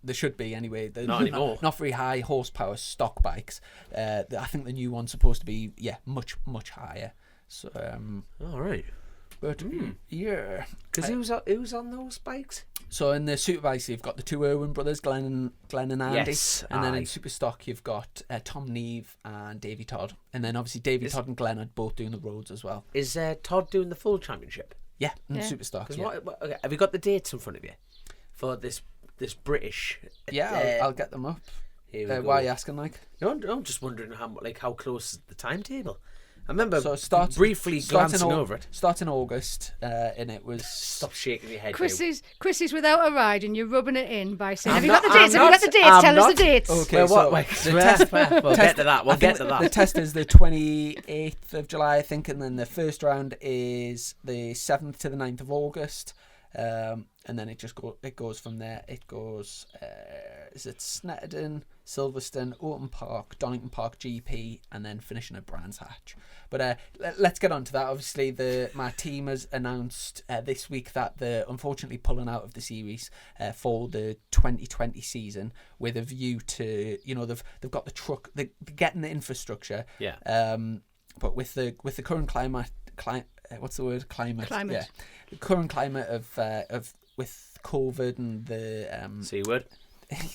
they should be anyway. They're not anymore. Not very high horsepower stock bikes. I think the new one's supposed to be much higher. So all right. But yeah, because who's on those bikes? So in the Superbikes you've got the two Irwin brothers, Glenn and Andy, yes, and then in Superstock you've got Tom Neve and Davey Todd, and then obviously Todd and Glenn are both doing the roads as well. Is Todd doing the full championship? Yeah, in Superstock. Yeah. Okay, have you got the dates in front of you for this British? Yeah, I'll get them up. Here we go. Why are you asking, like? No, I'm just wondering how close is the timetable. I remember briefly glancing over it. Starting August, and it was... Stop shaking your head. Chris is without a ride, and you're rubbing it in by saying, have you got the dates? Tell us the dates. Okay, we'll get to that. We'll get to that. The test is the 28th of July, I think, and then the first round is the 7th to the 9th of August. And then it goes from there. It goes, is it Snetterton, Silverstone, Oulton Park, Donington Park GP, and then finishing at Brands Hatch. But let's get on to that. Obviously, my team has announced this week that they're unfortunately pulling out of the series for the 2020 season, with a view to, they've got the truck, they're getting the infrastructure. Yeah. But with the current climate. What's the word? Climate. Yeah. The current climate of with COVID and the C word.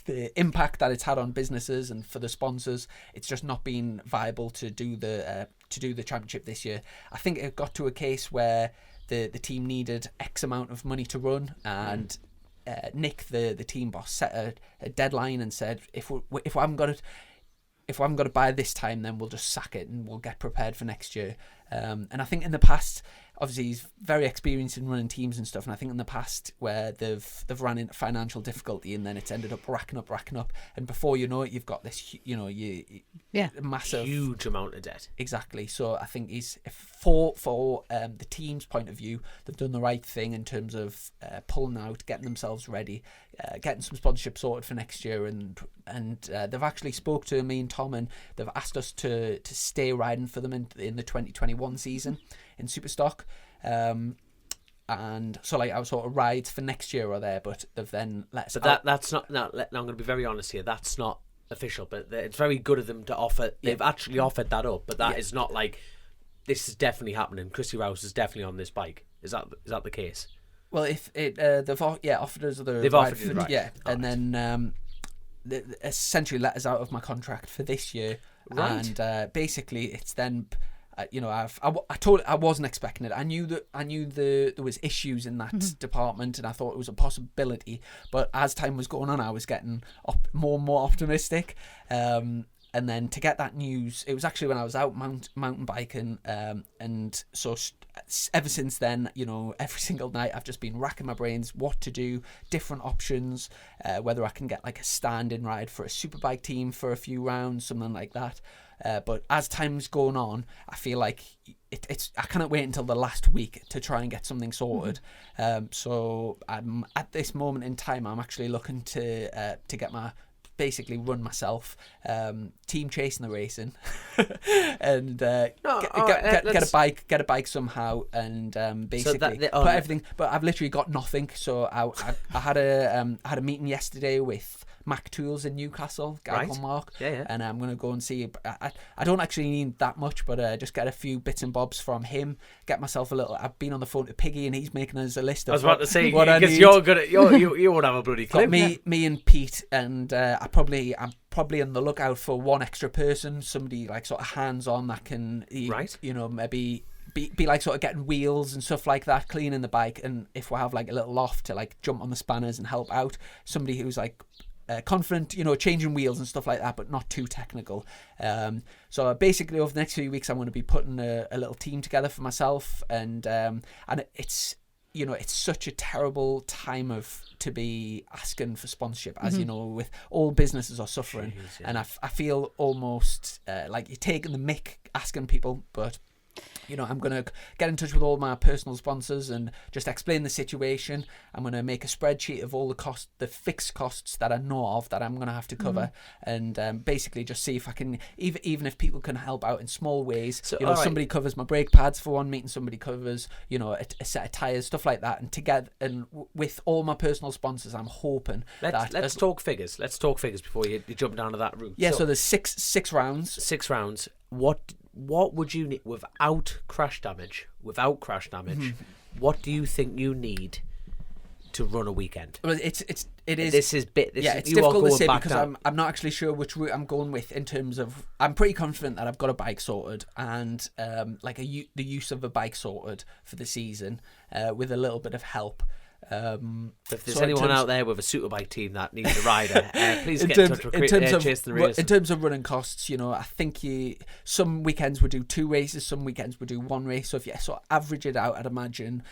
The impact that it's had on businesses and for the sponsors, it's just not been viable to do the championship this year. I think it got to a case where the team needed X amount of money to run, and Nick, the team boss, set a deadline and said, if I haven't got it by this time, then we'll just sack it and we'll get prepared for next year. And I think in the past, obviously he's very experienced in running teams and stuff, and I think in the past where they've run into financial difficulty and then it's ended up racking up, and before you know it, you've got this massive huge amount of debt. Exactly. So I think for the team's point of view, they've done the right thing in terms of pulling out, getting themselves ready, getting some sponsorship sorted for next year, and they've actually spoke to me and Tom, and they've asked us to stay riding for them in the 2021 season in Superstock. And so our sort of rides for next year are there, but they've then let us out. That's not. Now I'm going to be very honest here. That's not official, but it's very good of them to offer. They've actually offered that up, but that is not like this is definitely happening. Chrissy Rouse is definitely on this bike. Is that the case? Well, if it they've offered us other. They've offered you, right? Yeah, all and right. Then they essentially let us out of my contract for this year, right? And basically it's then. I wasn't expecting it. I knew there was issues in that department, and I thought it was a possibility. But as time was going on, I was getting more and more optimistic. And then to get that news, it was actually when I was out mountain biking, and so ever since then, every single night I've just been racking my brains what to do, different options, whether I can get like a stand-in ride for a superbike team for a few rounds, something like that. But as time's going on, I feel like I cannot wait until the last week to try and get something sorted. So I'm at this moment in time, I'm actually looking to get basically run myself, team Chasin the Racin, and get a bike somehow, and basically put everything. But I've literally got nothing. So I had a meeting yesterday with Mac Tools in Newcastle, guy called Mark, and I'm gonna go and see. I don't actually need that much, but just get a few bits and bobs from him. Get myself a little. I've been on the phone to Piggy, and he's making us a list of. I was about to say, what I need. You're good at you won't have a bloody clue. Me and Pete, and I'm probably on the lookout for one extra person, somebody like sort of hands on that can, maybe. Be like sort of getting wheels and stuff like that, cleaning the bike, and if we have like a little loft to like jump on the spanners and help out, somebody who's like confident, changing wheels and stuff like that, but not too technical. So basically over the next few weeks I'm going to be putting a little team together for myself, and it's you know, it's such a terrible time to be asking for sponsorship, as you know, with all businesses are suffering. Jeez, yeah. And I feel almost like you're taking the mick asking people, but you know, I'm going to get in touch with all my personal sponsors and just explain the situation. I'm going to make a spreadsheet of all the fixed costs that I know of that I'm going to have to cover, and basically just see if I can, even if people can help out in small ways. So, you know, somebody covers my brake pads for one meeting, somebody covers, you know, a set of tyres, stuff like that. And together, and with all my personal sponsors, I'm hoping let's talk figures. Let's talk figures before you jump down to that route. Yeah, so there's six rounds. 6 rounds. What would you need without crash damage? What do you think you need to run a weekend? Well, it is. It's difficult to say because I'm not actually sure which route I'm going with in terms of. I'm pretty confident that I've got a bike sorted and the use of a bike sorted for the season, with a little bit of help. If there's anyone out there with a Superbike team that needs a rider, please get in touch with Chasin. In terms of running costs, you know, I think some weekends we do 2 races, some weekends we do 1 race. So if you sort of average it out, I'd imagine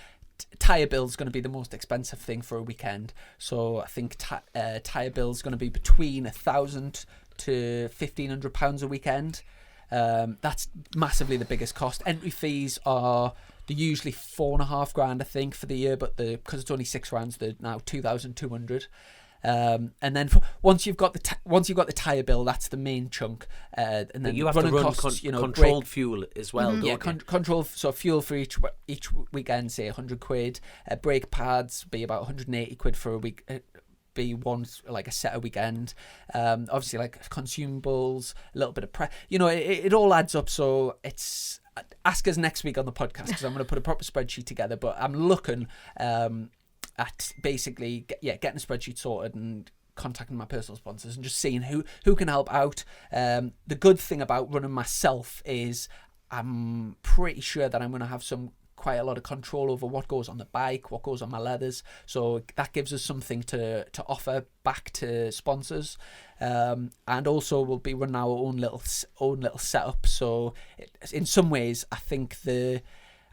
tyre bill's going to be the most expensive thing for a weekend. So I think tyre bill's going to be between £1,000 to £1,500 a weekend. That's massively the biggest cost. Entry fees are usually $4,500, I think, for the year, but because it's only 6 rounds, they're now 2,200. And then once you've got the tyre bill, that's the main chunk. And then you have to run costs, controlled fuel as well. Yeah, control. So fuel for each weekend, say £100. Brake pads be about £180 for a week. Be one like a set a weekend. Obviously, like consumables, a little bit of prep. You know, it all adds up. So it's ask us next week on the podcast because I'm going to put a proper spreadsheet together. But I'm looking at basically getting a spreadsheet sorted and contacting my personal sponsors and just seeing who can help out. The good thing about running myself is I'm pretty sure that I'm going to have quite a lot of control over what goes on the bike, what goes on my leathers, so that gives us something to offer back to sponsors, and also we'll be running our own little setup. So in some ways I think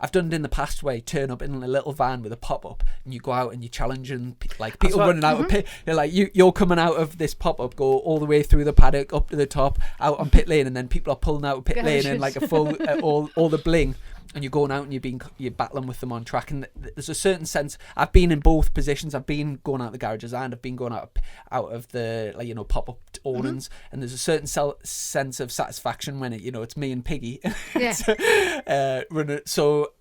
I've done it in the past where you turn up in a little van with a pop-up and you go out and you're challenging like people running out of pit. You're like you're coming out of this pop-up, go all the way through the paddock up to the top, out on pit lane, and then people are pulling out of pit lane in like a full all the bling. And you're going out and you're battling with them on track, and there's a certain sense. I've been in both positions. I've been going out the garages and I've been going out of the pop-up awnings, and there's a certain sense of satisfaction when it's me and Piggy. Running. So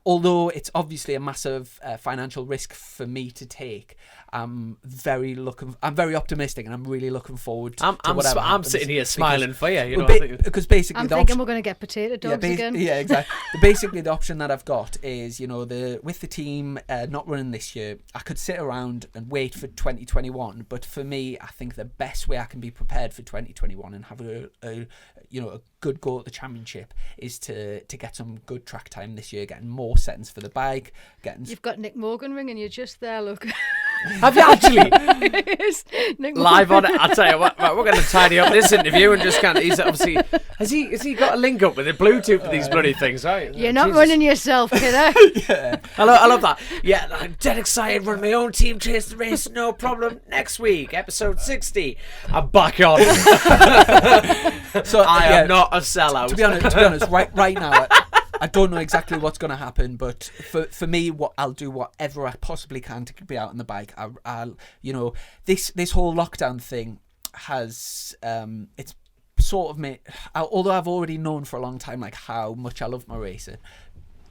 although it's obviously a massive financial risk for me to take, I'm very optimistic, and I'm really looking forward to whatever I'm sitting here smiling for you. Because basically I'm thinking we're going to get potato dogs again. Yeah, exactly. Basically, the option that I've got is, with the team not running this year, I could sit around and wait for 2021. But for me, I think the best way I can be prepared for 2021 and have a good go at the championship is to get some good track time this year, getting more settings for the bike. You've got Nick Morgan ringing you just there, look. Have you actually? Yes, Live on it. I'll tell you what, right, we're going to tidy up this interview and just he's obviously, has he got a link up with the Bluetooth for these bloody things, right? You're not running yourself, kiddo. Yeah. I love that. Yeah, I'm dead excited, run my own team, chase the race, no problem. Next week, episode 60, I'm back on. So I am not a sellout. To be honest, right now, I don't know exactly what's going to happen, but for me, I'll do whatever I possibly can to be out on the bike. I'll this whole lockdown thing has it's sort of made. Although I've already known for a long time like how much I love my racing,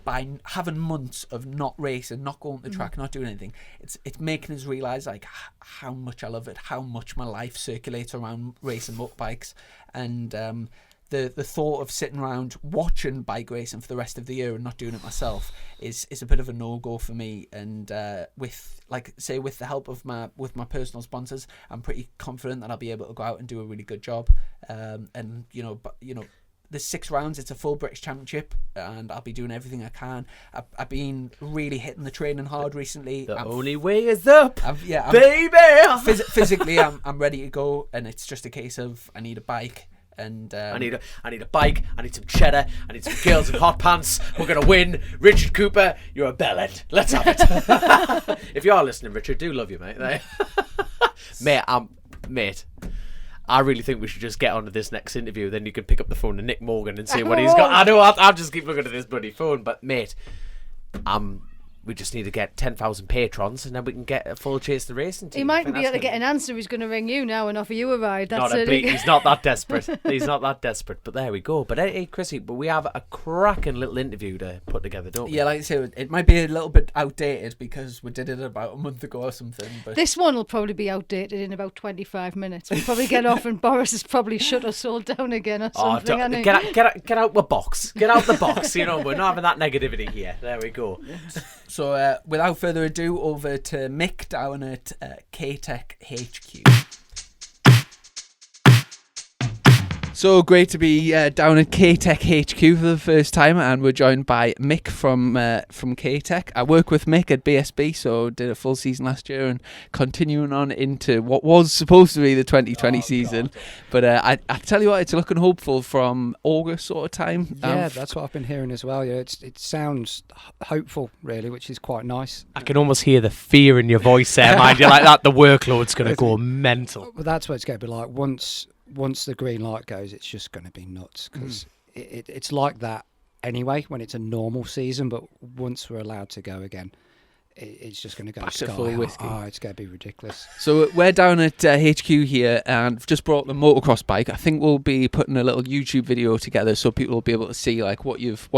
by having months of not racing, not going to the track, not doing anything, it's making us realise like how much I love it, how much my life circulates around racing motorbikes, and the thought of sitting around watching bike racing for the rest of the year and not doing it myself is a bit of a no-go for me. And with the help of my personal sponsors, I'm pretty confident that I'll be able to go out and do a really good job. There's 6 rounds. It's a full British Championship, and I'll be doing everything I can. I've been really hitting the training hard recently. The only way is up, baby. Physically, I'm ready to go, and it's just a case of I need a bike. And I need a bike. I need some cheddar. I need some girls in hot pants. We're gonna win. Richard Cooper, you're a bellend. Let's have it. If you are listening, Richard, do love you, mate. Mate. I really think we should just get on to this next interview. Then you can pick up the phone to Nick Morgan and see what he's got. I know I'll just keep looking at this bloody phone, but mate, we just need to get 10,000 patrons, and then we can get a full Chase the Racing team. He mightn't be able to get an answer. He's going to ring you now and offer you a ride. That's He's not that desperate. He's not that desperate. But there we go. But hey, Chrissy, but we have a cracking little interview to put together, don't we? Yeah, like I say, it might be a little bit outdated because we did it about a month ago or something. But this one will probably be outdated in about 25 minutes. We'll probably get off, and Boris has probably shut us all down again or something. Get out the box. Get out the box. You know, we're not having that negativity here. There we go. So without further ado, over to Mick down at K-Tech HQ. So great to be down at K-Tech HQ for the first time, and we're joined by Mick from K-Tech. I work with Mick at BSB, so did a full season last year and continuing on into what was supposed to be the 2020 season. God. But I tell you what, it's looking hopeful from August sort of time. Yeah, that's what I've been hearing as well. Yeah, it sounds hopeful, really, which is quite nice. I can almost hear the fear in your voice there, mind you, like that. The workload's going to go mental. Well, that's what it's going to be like once the green light goes. It's just going to be nuts because it's like that anyway when it's a normal season, but once we're allowed to go again, it's just going to go sky high. Oh, it's going to be ridiculous. So we're down at HQ here, and I've just brought the motocross bike. I think we'll be putting a little YouTube video together so people will be able to see like what you've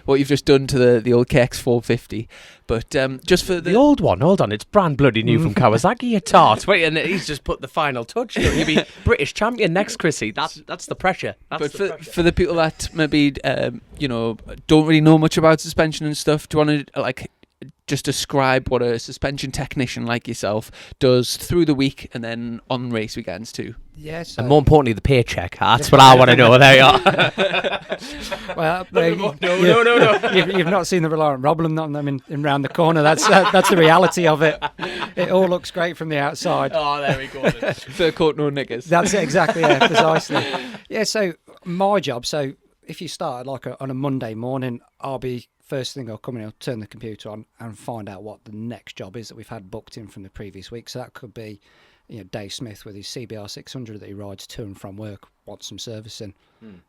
just done to the old KX450. But just for the old one, hold on, it's brand bloody new from Kawasaki. You tart. Wait, and he's just put the final touch. You'll be British champion next, Chrissy. That's the pressure. For the people that maybe don't really know much about suspension and stuff, do you want to just describe what a suspension technician like yourself does through the week and then on race weekends too? Yes, and more importantly, the paycheck. That's what I want to know. There you are. Well, no. You've not seen the Reliant Roblin, not them in round the corner. That's the reality of it. It all looks great from the outside. Oh, there we go. Fur coat, no knickers. That's it, exactly. Yeah, precisely. Yeah. So my job. So if you start on a Monday morning, first thing I'll come in, I'll turn the computer on and find out what the next job is that we've had booked in from the previous week. So that could be, Dave Smith with his CBR 600 that he rides to and from work, wants some servicing,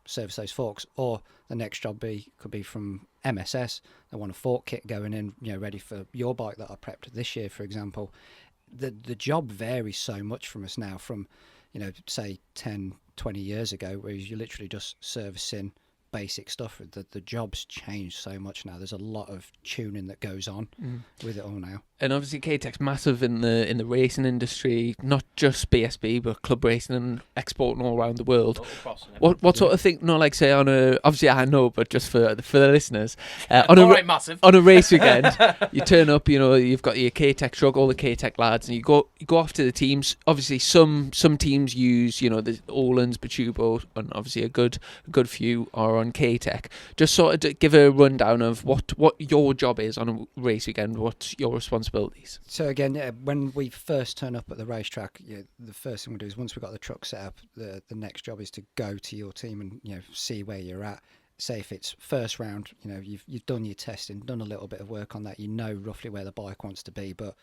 service those forks. Or the next job could be from MSS. They want a fork kit going in, ready for your bike that I prepped this year, for example. The job varies so much from us now from, say 10, 20 years ago, where you're literally just servicing basic stuff. The job's changed so much now. There's a lot of tuning that goes on with it all now. And obviously K-Tech's massive in the racing industry, not just BSB but club racing and exporting all around the world. What sort of thing? No, like say on a, obviously I know, but just for the listeners, on a race weekend, you turn up. You've got your K-Tech truck, all the K-Tech lads, and you go off to the teams. Obviously, some teams use the Olands, Batubo, and obviously a good few are on K-Tech. Just sort of give a rundown of what your job is on a race weekend. What's your responsibilities? So again, when we first turn up at the racetrack, the first thing we do is once we've got the truck set up, the next job is to go to your team and see where you're at. Say if it's first round, you've done your testing, done a little bit of work on that, roughly where the bike wants to be. But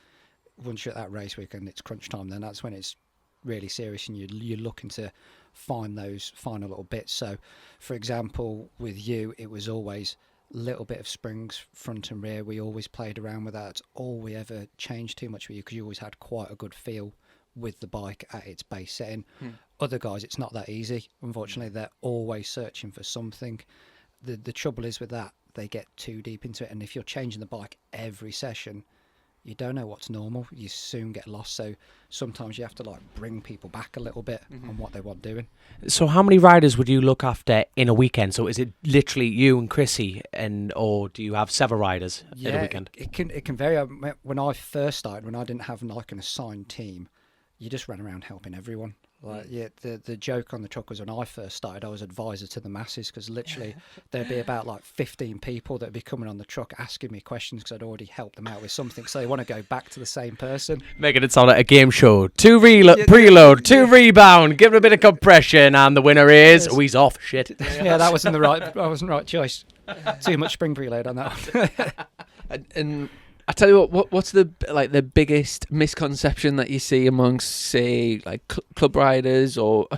once you're at that race weekend, it's crunch time. Then that's when it's really serious, and you're looking to find those final little bits. So, for example, with you, it was always little bit of springs front and rear. We always played around with that. It's all we ever changed too much with you, because you always had quite a good feel with the bike at its base setting. Other guys, it's not that easy. Unfortunately, they're always searching for something. The trouble is with that, they get too deep into it, and if you're changing the bike every session, you don't know what's normal. You soon get lost. So sometimes you have to bring people back a little bit on what they want doing. So how many riders would you look after in a weekend? So is it literally you and Chrissy, or do you have several riders in a weekend? It can vary. When I first started, when I didn't have an assigned team, you just ran around helping everyone. Like, yeah, the joke on the truck was when I first started, I was advisor to the masses, because literally there'd be about like 15 people that'd be coming on the truck asking me questions because I'd already helped them out with something, so they want to go back to the same person. Making it sound like a game show. 2 preload, 2 rebound, give it a bit of compression, and the winner is... Oh, he's off. Shit. Yeah, that wasn't the right choice. Too much spring preload on that one. And I tell you what's the biggest misconception that you see amongst, say, like club riders, or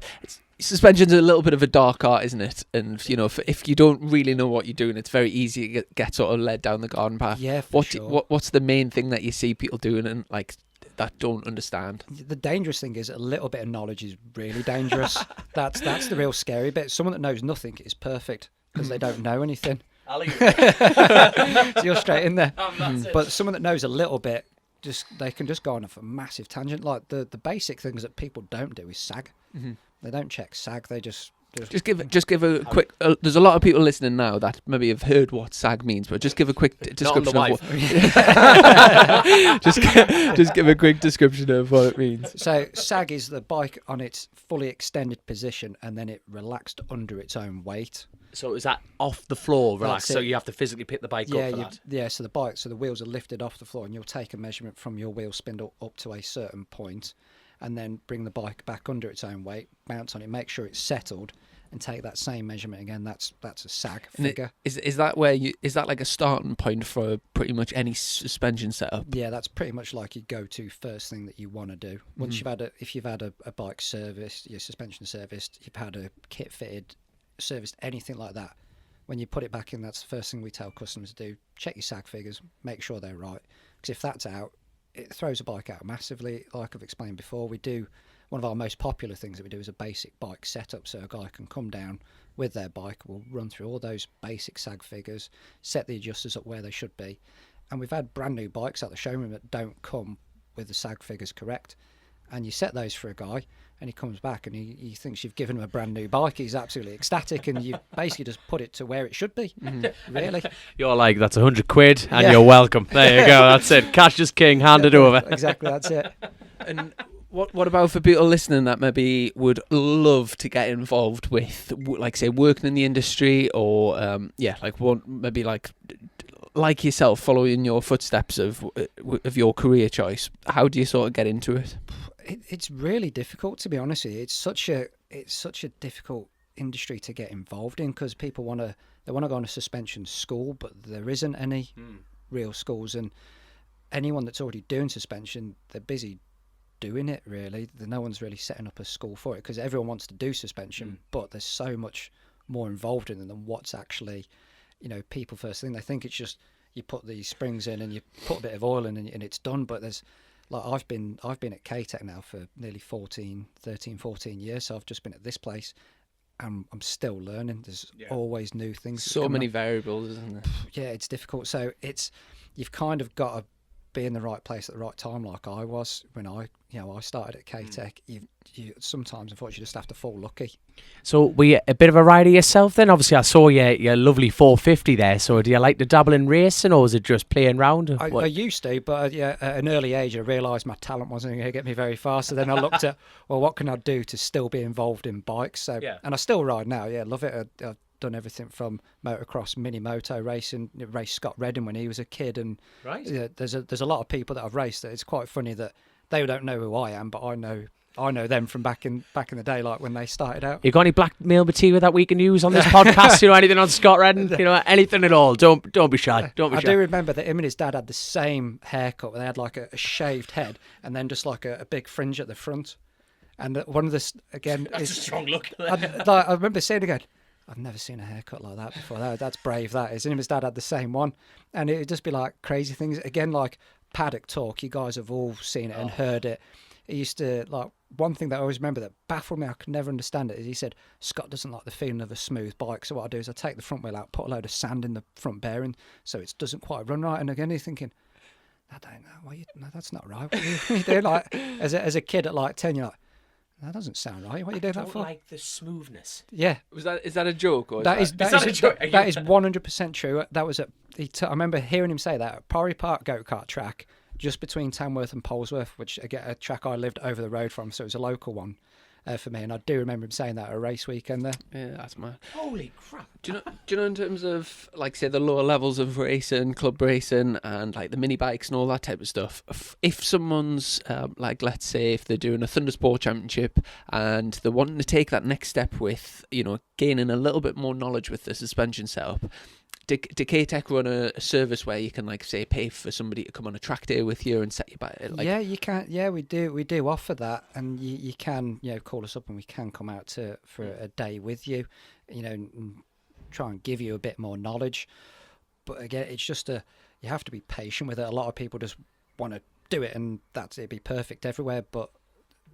suspension's a little bit of a dark art, isn't it? And you know, if you don't really know what you're doing, it's very easy to get sort of led down the garden path. Yeah, for sure. What's the main thing that you see people doing and like that don't understand? The dangerous thing is a little bit of knowledge is really dangerous. That's the real scary bit. Someone that knows nothing is perfect because they don't know anything. I'll leave So you're straight in there. But someone that knows a little bit, they can just go on a massive tangent. Like the basic things that people don't do is sag. They don't check sag. They just give a quick. There's a lot of people listening now that maybe have heard what sag means, but just give a quick description of what. just give a quick description of what it means. So sag is the bike on its fully extended position and then it relaxed under its own weight. So is that off the floor, relaxed? That's So it. you have to physically pick the bike up for that? Yeah, so the wheels are lifted off the floor and you'll take a measurement from your wheel spindle up to a certain point and then bring the bike back under its own weight, bounce on it, make sure it's settled, and take that same measurement again. That's a sag figure. Is that where is that like a starting point for pretty much any suspension setup? Yeah, that's pretty much like your go-to first thing that you want to do. Once if you've had a bike serviced, your suspension serviced, you've had a kit fitted, serviced, anything like that, when you put it back in, that's the first thing we tell customers to do. Check your sag figures, make sure they're right, because if that's out, it throws a bike out massively. Like I've explained before, we do one of our most popular things that we do is a basic bike setup, so a guy can come down with their bike, we'll run through all those basic sag figures, set the adjusters up where they should be, and we've had brand new bikes at the showroom that don't come with the sag figures correct, and you set those for a guy and he comes back and he thinks you've given him a brand new bike. He's absolutely ecstatic, and you basically just put it to where it should be. Really, you're like, that's £100 and you're welcome. There you go, that's it. Cash is king, hand it over. Exactly, that's it. And what about for people listening that maybe would love to get involved with, like, say, working in the industry, or like yourself, following your footsteps of your career choice? How do you sort of get into it? It's really difficult, to be honest with you. It's such a difficult industry to get involved in, because people want to go on a suspension school, but there isn't any real schools, and anyone that's already doing suspension, they're busy doing it. Really, no one's really setting up a school for it, because everyone wants to do suspension, but there's so much more involved in it than what's actually, people first thing. They think it's just you put the springs in and you put a bit of oil in and it's done, but there's I've been at KTech now for nearly 14 years, so I've just been at this place and I'm still learning. There's always new things. So many variables, isn't there? Yeah, it's difficult. So you've kind of got to be in the right place at the right time, like I was when I started at KTech. You sometimes, unfortunately, just have to fall lucky. So were you a bit of a rider yourself then? Obviously, I saw your lovely 450 there. So do you like to dabble in racing, or was it just playing round? I used to, but at an early age, I realised my talent wasn't going to get me very far. So then I looked at, well, what can I do to still be involved in bikes? So and I still ride now. Yeah, love it. I've done everything from motocross, mini moto racing. Raced Scott Redding when he was a kid, and there's a lot of people that I've raced that it's quite funny that they don't know who I am, but I know them from back in the day, like when they started out. You got any blackmail material that we can use on this podcast? Anything on Scott Redding? Anything at all? Don't be shy. I do remember that him and his dad had the same haircut, where they had like a shaved head and then just like a big fringe at the front. And one of the again, that's a strong look. I remember saying again, I've never seen a haircut like that before. That's brave, that is. And him and his dad had the same one, and it'd just be like crazy things again, like paddock talk. You guys have all seen it and heard it. He used to, like, one thing that I always remember that baffled me, I could never understand it, is he said, Scott doesn't like the feeling of a smooth bike, so what I do is I take the front wheel out, put a load of sand in the front bearing so it doesn't quite run right. And again, he's thinking, I don't know, no, that's not right. What are you doing? Like, as a kid at like 10, you're like, that doesn't sound right. What are you doing that for? Like the smoothness. Yeah. Is that a joke? Or that is a joke. That is 100% true. That was I remember hearing him say that at Porry Park go-kart track, just between Tamworth and Polesworth, which again a track I lived over the road from, so it was a local one. for me. And I do remember him saying that at a race weekend there. Yeah, that's mad. Holy crap! Do you know in terms of like say the lower levels of racing, club racing, and like the mini bikes and all that type of stuff? If someone's like, let's say if they're doing a Thundersport Championship and they're wanting to take that next step with, you know, gaining a little bit more knowledge with the suspension setup. Do K-Tech run a service where you can, like, say, pay for somebody to come on a track day with you and set you back? Like... Yeah, you can. Yeah, we do offer that, and you can, you know, call us up and we can come out for a day with you, you know, and try and give you a bit more knowledge. But again, it's just you have to be patient with it. A lot of people just want to do it, and it'd be perfect everywhere. But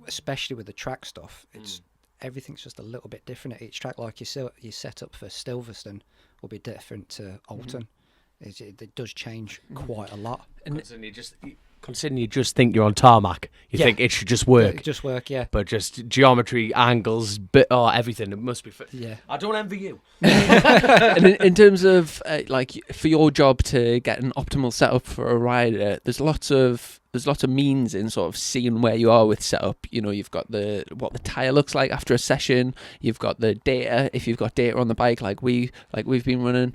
especially with the track stuff, everything's just a little bit different at each track. Like you set up for Silverstone will be different to Alton. It does change quite a lot. And considering you just think you're on tarmac, you think it should just work. Just work, yeah. But just geometry, angles, everything. It must be. Yeah. I don't envy you. And in terms of like for your job to get an optimal setup for a rider, there's lots of means in sort of seeing where you are with setup. You know, you've got what the tire looks like after a session. You've got the data. If you've got data on the bike, like we've been running,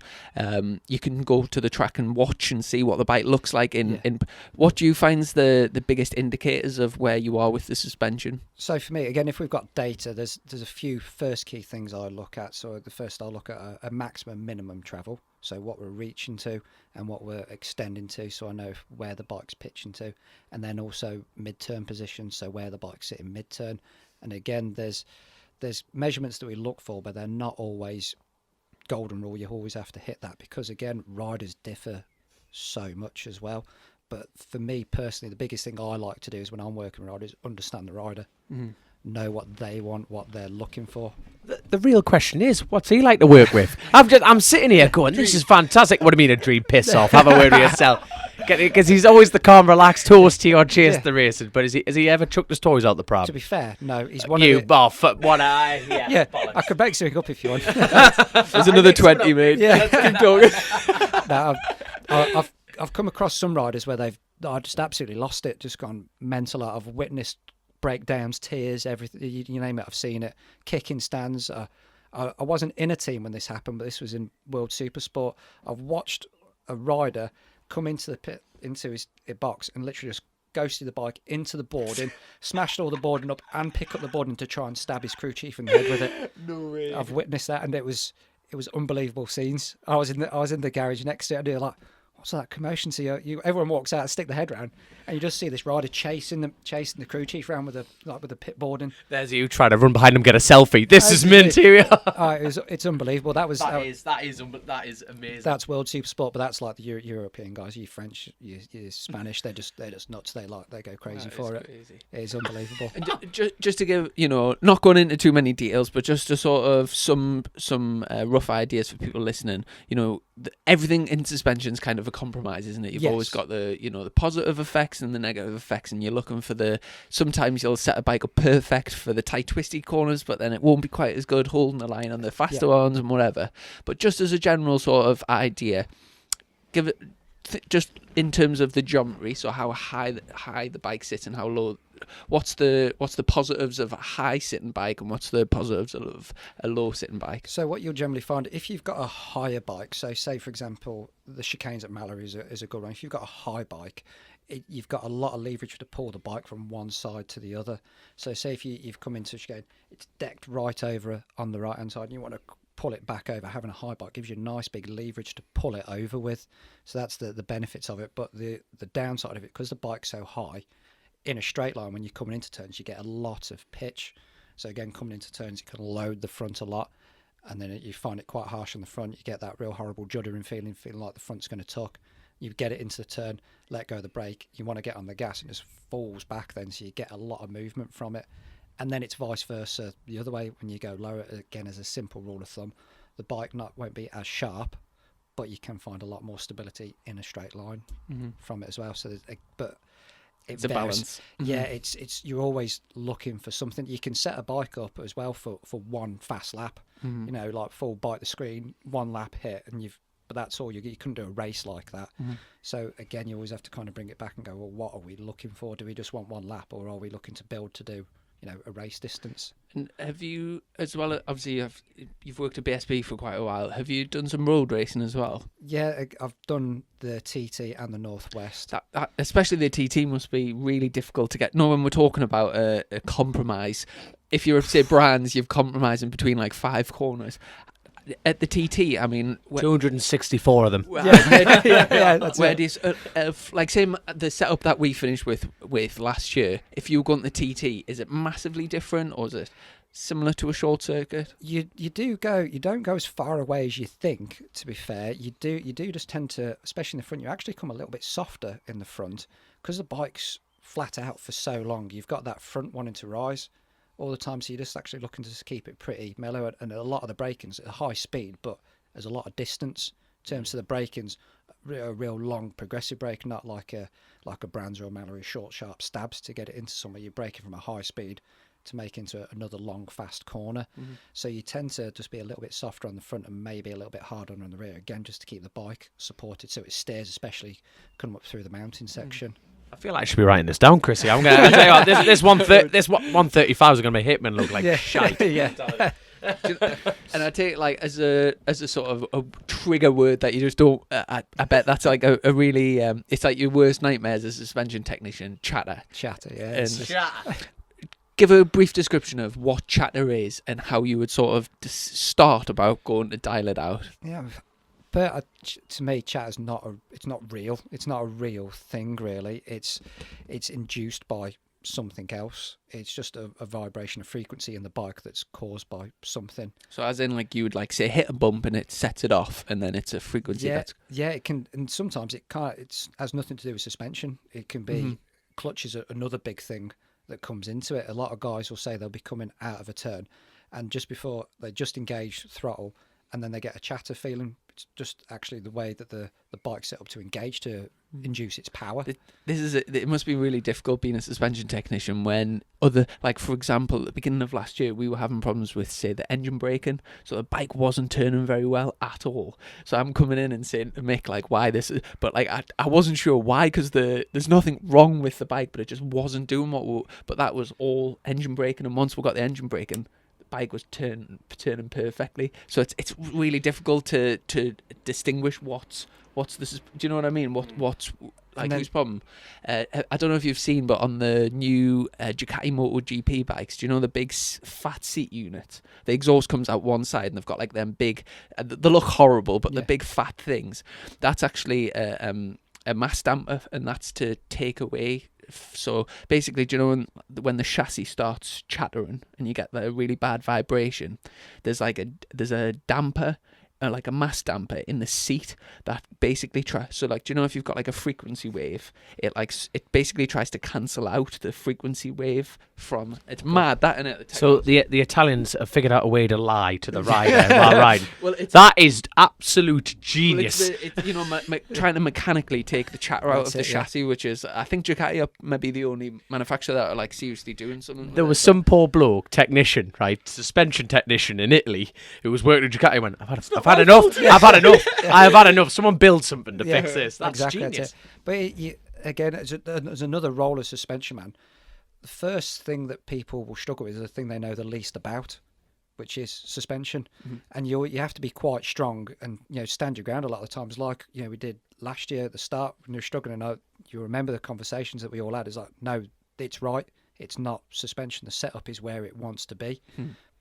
you can go to the track and watch and see what the bike looks like. In what do you find's the biggest indicators of where you are with the suspension? So for me, again, if we've got data, there's a few first key things I look at. So the first I'll look at a maximum minimum travel. So what we're reaching to and what we're extending to, so I know where the bike's pitching to. And then also mid-turn position, so where the bike's sitting mid-turn. And again, there's measurements that we look for, but they're not always golden rule. You always have to hit that because, again, riders differ so much as well. But for me personally, the biggest thing I like to do is when I'm working with riders, understand the rider. Know what they want, what they're looking for. The real question is, what's he like to work with? I'm sitting here going, this is fantastic. What do you mean a dream? Piss off. Have a word with yourself. Because he's always the calm, relaxed host to your chase the racing. But has he ever chucked his toys out the pram? To be fair, no. He's one you of the... off one eye. Yeah, I could make something up if you want. There's another 20, mate. Yeah. Keep talking. No, I've come across some riders where I just absolutely lost it, just gone mental. I've witnessed breakdowns, tears, everything, you name it, I've seen it. Kicking stands. I wasn't in a team when this happened, but this was in World Supersport. I've watched a rider come into the pit, into his box, and literally just ghosted the bike into the boarding, smashed all the boarding up, and pick up the boarding to try and stab his crew chief in the head with it. No way. I've witnessed that, and it was unbelievable scenes. I was in the garage next to it, and you're like, what's that commotion? So everyone walks out, stick their head round, and you just see this rider chasing the crew chief around with the pit boarding. There's you trying to run behind him, get a selfie. This is mint here. It's unbelievable. That is amazing. That's World Supersport, but that's like the European guys. You French, you Spanish, they're just nuts. They go crazy for it. Crazy. It is unbelievable. Just to give, not going into too many details, but just to sort of some rough ideas for people listening. Everything in suspension's kind of a compromise, isn't it? You've always got the positive effects and the negative effects, and you're looking for sometimes you'll set a bike up perfect for the tight twisty corners, but then it won't be quite as good holding the line on the faster ones and whatever. But just as a general sort of idea, give it just in terms of the geometry, so how high the bike sits and how low. What's the positives of a high sitting bike and what's the positives of a low sitting bike? So what you'll generally find, if you've got a higher bike, so say for example the chicanes at Mallory is a good one. If you've got a high bike, you've got a lot of leverage to pull the bike from one side to the other. So say if you've come into a chicane, it's decked right over on the right hand side and you want to pull it back over. Having a high bike gives you a nice big leverage to pull it over with. So that's the benefits of it. But the downside of it, because the bike's so high, in a straight line when you're coming into turns, you get a lot of pitch. So again, coming into turns, you can load the front a lot, and then you find it quite harsh on the front. You get that real horrible juddering feeling like the front's going to tuck. You get it into the turn, let go of the brake. You want to get on the gas, and it just falls back then, so you get a lot of movement from it. And then it's vice versa the other way when you go lower. Again, as a simple rule of thumb, the bike won't be as sharp, but you can find a lot more stability in a straight line from it as well. So, but it's a balance. Yeah, it's you're always looking for something. You can set a bike up as well for one fast lap. Like full bite the screen, one lap hit, but that's all. You couldn't do a race like that. So again, you always have to kind of bring it back and go, well, what are we looking for? Do we just want one lap, or are we looking to build to do a race distance. And have you, as well, obviously you've worked at BSB for quite a while. Have you done some road racing as well? Yeah, I've done the TT and the Northwest. That, especially the TT must be really difficult to get. No, when we're talking about a compromise, if you're, say, Brands, you've compromised in between like 5 corners. At the TT, I mean... 264 of them. That's where it. do you, like, say, the setup that we finished with last year, if you go on the TT, is it massively different, or is it similar to a short circuit? You don't go as far away as you think, to be fair. You do just tend to, especially in the front, you actually come a little bit softer in the front, because the bike's flat out for so long. You've got that front wanting to rise all the time, so you're just actually looking to just keep it pretty mellow, and a lot of the break-ins at a high speed, but there's a lot of distance in terms of the break-ins. A real long progressive break, not like a Brands or a Mallory short sharp stabs to get it into somewhere. You're braking from a high speed to make into another long fast corner. So you tend to just be a little bit softer on the front and maybe a little bit harder on the rear, again just to keep the bike supported so it steers, especially coming up through the mountain section. I feel like I should be writing this down, Chrissy. I'm going to tell you what, this 135 is going to make Hitman look like shite. Yeah. And I take it like as a sort of a trigger word that you just don't. I bet that's like a really. It's like your worst nightmare as a suspension technician. Chatter. Yeah. Give a brief description of what chatter is and how you would sort of start about going to dial it out. Yeah. But to me, chatter's it's not real. It's not a real thing, really. It's induced by something else. It's just a vibration of frequency in the bike that's caused by something. So as in, like, you would like say hit a bump and it sets it off, and then it's a frequency. Yeah, it can, and sometimes it has nothing to do with suspension. It can be clutch is another big thing that comes into it. A lot of guys will say they'll be coming out of a turn, and just before they just engage throttle, and then they get a chatter feeling. It's just actually the way that the bike's set up to engage to induce its power. It must be really difficult being a suspension technician when like for example, at the beginning of last year, we were having problems with, say, the engine braking, so the bike wasn't turning very well at all. So I'm coming in and saying to Mick, like, why this is, but like I wasn't sure why, because there's nothing wrong with the bike, but it just wasn't doing but that was all engine braking, and once we got the engine braking, bike was turning perfectly. So it's really difficult to distinguish what's this is. Do you know what I mean? What's like whose problem? I don't know if you've seen, but on the new Ducati MotoGP bikes, do you know the big fat seat unit? The exhaust comes out one side, and they've got like them big. They look horrible, but the big fat things. That's actually a mass damper, and that's to take away. So basically, do you know when the chassis starts chattering and you get the really bad vibration, there's a damper, like a mass damper in the seat that basically so like, do you know if you've got like a frequency wave, it basically tries to cancel out the frequency wave from. It's mad that, isn't it? So the Italians have figured out a way to lie to the rider while riding. That is absolute genius. Well, trying to mechanically take the chatter out of the chassis, which is, I think Ducati are maybe the only manufacturer that are like seriously doing something. There was some poor bloke technician, right, suspension technician in Italy, who was working at Ducati. Went, I've had enough. I've had enough. Someone build something to fix this. That's exactly, genius. that's it. But again, as another role as suspension man, the first thing that people will struggle with is the thing they know the least about, which is suspension. And you have to be quite strong and stand your ground a lot of the times. Like we did last year at the start when we were struggling. You remember the conversations that we all had. It's like, no, it's right. It's not suspension. The setup is where it wants to be.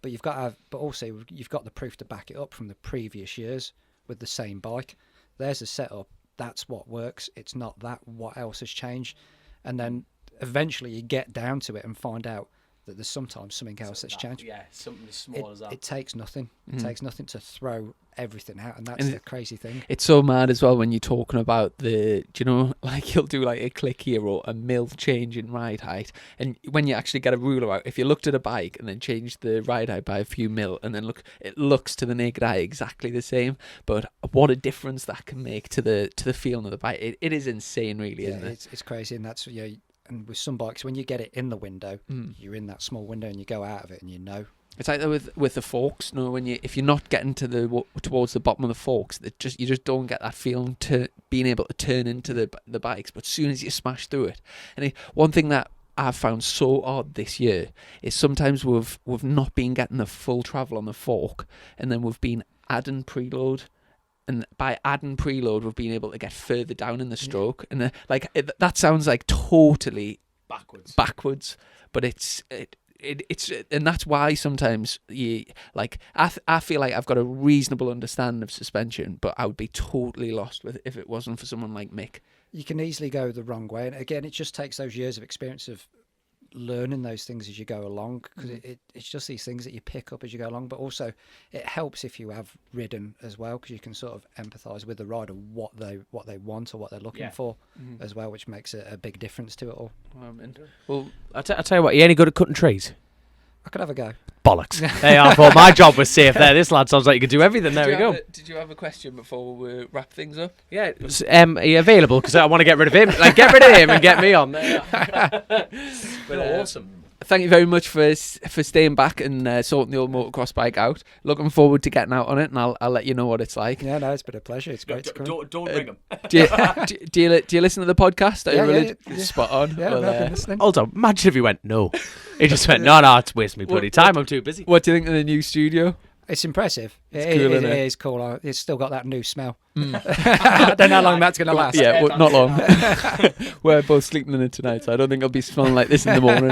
But you've got to have, but also you've got the proof to back it up from the previous years with the same bike. There's a setup. That's what works. It's not that what else has changed. And then eventually you get down to it and find out that there's sometimes something else that's changed. Yeah, something as small as that. It takes nothing. It takes nothing to throw everything out, and that's the crazy thing. It's so mad as well when you're talking about do you know, like you'll do like a click here or a mil change in ride height, and when you actually get a ruler out, if you looked at a bike and then changed the ride height by a few mil, and then it looks to the naked eye exactly the same, but what a difference that can make to the feeling of the bike. It is insane, really, isn't it? It's crazy, and that's and with some bikes, when you get it in the window, you're in that small window, and you go out of it, and It's like that with the forks. No, if you're not getting towards the bottom of the forks, you just don't get that feeling to being able to turn into the bikes. But as soon as you smash through it, and one thing that I've found so odd this year is sometimes we've not been getting the full travel on the fork, and then we've been adding preload, and by adding preload we've been able to get further down in the stroke, and that sounds like totally backwards, but it's and that's why sometimes I feel like I've got a reasonable understanding of suspension, but I would be totally lost with it if it wasn't for someone like Mick. You can easily go the wrong way, and again, it just takes those years of experience of learning those things as you go along, because it's just these things that you pick up as you go along. But also it helps if you have ridden as well, because you can sort of empathise with the rider, what they want or what they're looking for as well, which makes a big difference to it all. Well, I'll tell you what, you any good at cutting trees? I could have a go. Bollocks. Hey, I thought my job was safe there. This lad sounds like you could do everything. There we go. Did you have a question before we wrap things up? Yeah. Are you available? Because I want to get rid of him. Get rid of him and get me on there. But awesome. Thank you very much for staying back and sorting the old motocross bike out. Looking forward to getting out on it, and I'll let you know what it's like. Yeah, no, it's been a pleasure. It's great to come. Don't ring him. Do you listen to the podcast? Yeah. Spot on. Yeah, Well, I've been listening. Hold on. Imagine if he went, no. He just went, no, it's wasting me bloody time. I'm too busy. What do you think of the new studio? It's impressive. It's cool, isn't it? It is cool. It's still got that new smell. I don't know how long that's going to last. Yeah, not long. We're both sleeping in it tonight, so I don't think I'll be smelling like this in the morning.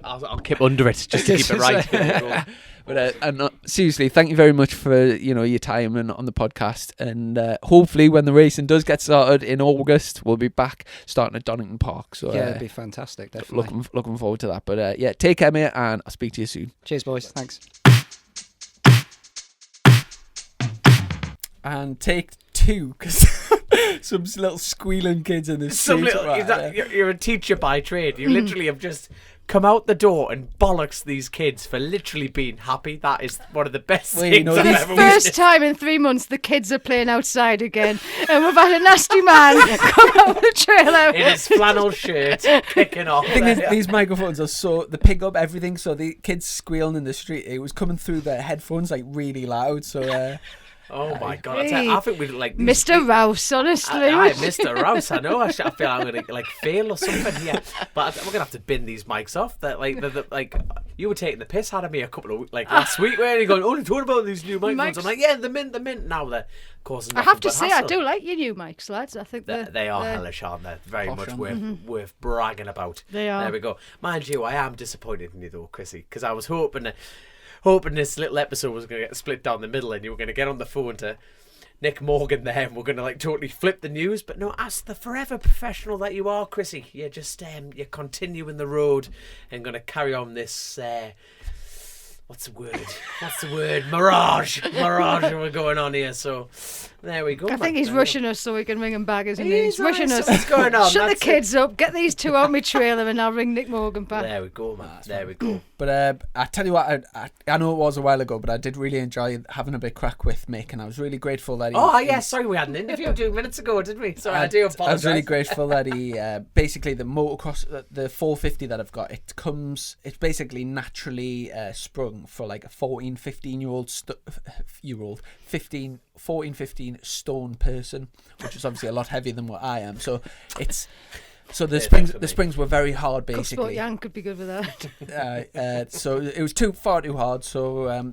I'll keep under it just to keep it right. But seriously, thank you very much for your time and on the podcast, and hopefully when the racing does get started in August, we'll be back starting at Donington Park. So yeah, it'd be fantastic. Definitely. Looking forward to that. But yeah, take care, mate, and I'll speak to you soon. Cheers, boys. Thanks. And take 2, because some little squealing kids in the street. You're a teacher by trade. You literally have just come out the door and bollocks these kids for literally being happy. That is one of the best things I've ever witnessed. First time in 3 months the kids are playing outside again, and we've had a nasty man come out the trailer in his flannel shirt, kicking off. The thing is, these microphones are they pick up everything, so the kids squealing in the street, it was coming through their headphones like really loud, so... Oh my God! I think we like Mr. Rouse, honestly. Mr. Rouse. I know. I feel I'm gonna fail or something here, but we're gonna have to bin these mics off. That you were taking the piss out of me a couple of last week, where you going, "Oh, talking about these new microphones." I'm like, "Yeah, the mint." Now they're causing. I have to say, I do like your new mics, lads. I think they are hellish, aren't they? Very much worth bragging about. They are. There we go. Mind you, I am disappointed in you though, Chrissy, because I was hoping this little episode was going to get split down the middle, and you were going to get on the phone to Nick Morgan there, and we're going to totally flip the news. But no, as the forever professional that you are, Chrissy, you're just you're continuing the road and going to carry on this. What's the word? Mirage we're going on here. So there we go. I think he's rushing us so we can ring him back, isn't he? He's rushing us. What's going on? Shut the kids up. Get these 2 on my trailer, and I'll ring Nick Morgan back. There we go, man. There we go. But I tell you what, I know it was a while ago, but I did really enjoy having a bit crack with Mick, and I was really grateful that he... sorry, we had an interview 2 minutes ago, didn't we? Sorry, I do apologise. I was really grateful that he, basically the motocross, the 450 that I've got, it's basically naturally sprung for like a 14, 15-year-old 15 stone person, which is obviously a lot heavier than what I am. So the springs were very hard, basically. Sport Young could be good with that. So it was far too hard. So I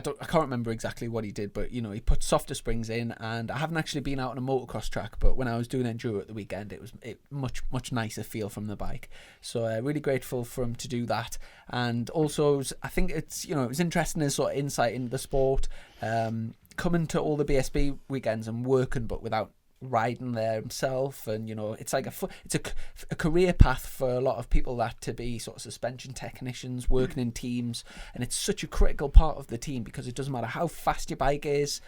can't remember exactly what he did, but he put softer springs in. And I haven't actually been out on a motocross track, but when I was doing enduro at the weekend, it was much nicer feel from the bike. So really grateful for him to do that. And also, I think it was interesting as sort of insight into the sport. Coming to all the BSB weekends and working, but without riding there himself, and it's like a career path for a lot of people that to be sort of suspension technicians working in teams, and it's such a critical part of the team because it doesn't matter how fast your bike is,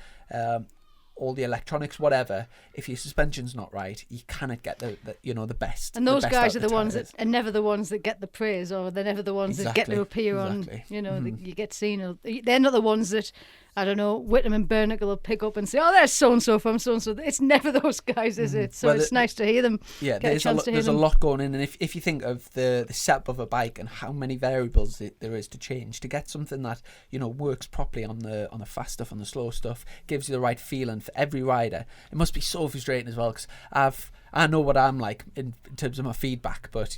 all the electronics, whatever. If your suspension's not right, you cannot get the best. And those guys are the ones tires. that are never the ones that get the praise, or they're never the ones that get to appear on. You get seen. Or they're not the ones that, I don't know, Whittam and Bernicle will pick up and say, "Oh, there's so and so from so and so." It's never those guys, is it? So it's nice to hear them. Yeah, there's a lot going in, and if you think of the setup of a bike and how many variables there is to change to get something that works properly on the fast stuff, on the slow stuff, gives you the right feeling for every rider. It must be so frustrating as well, because I know what I'm like in terms of my feedback, but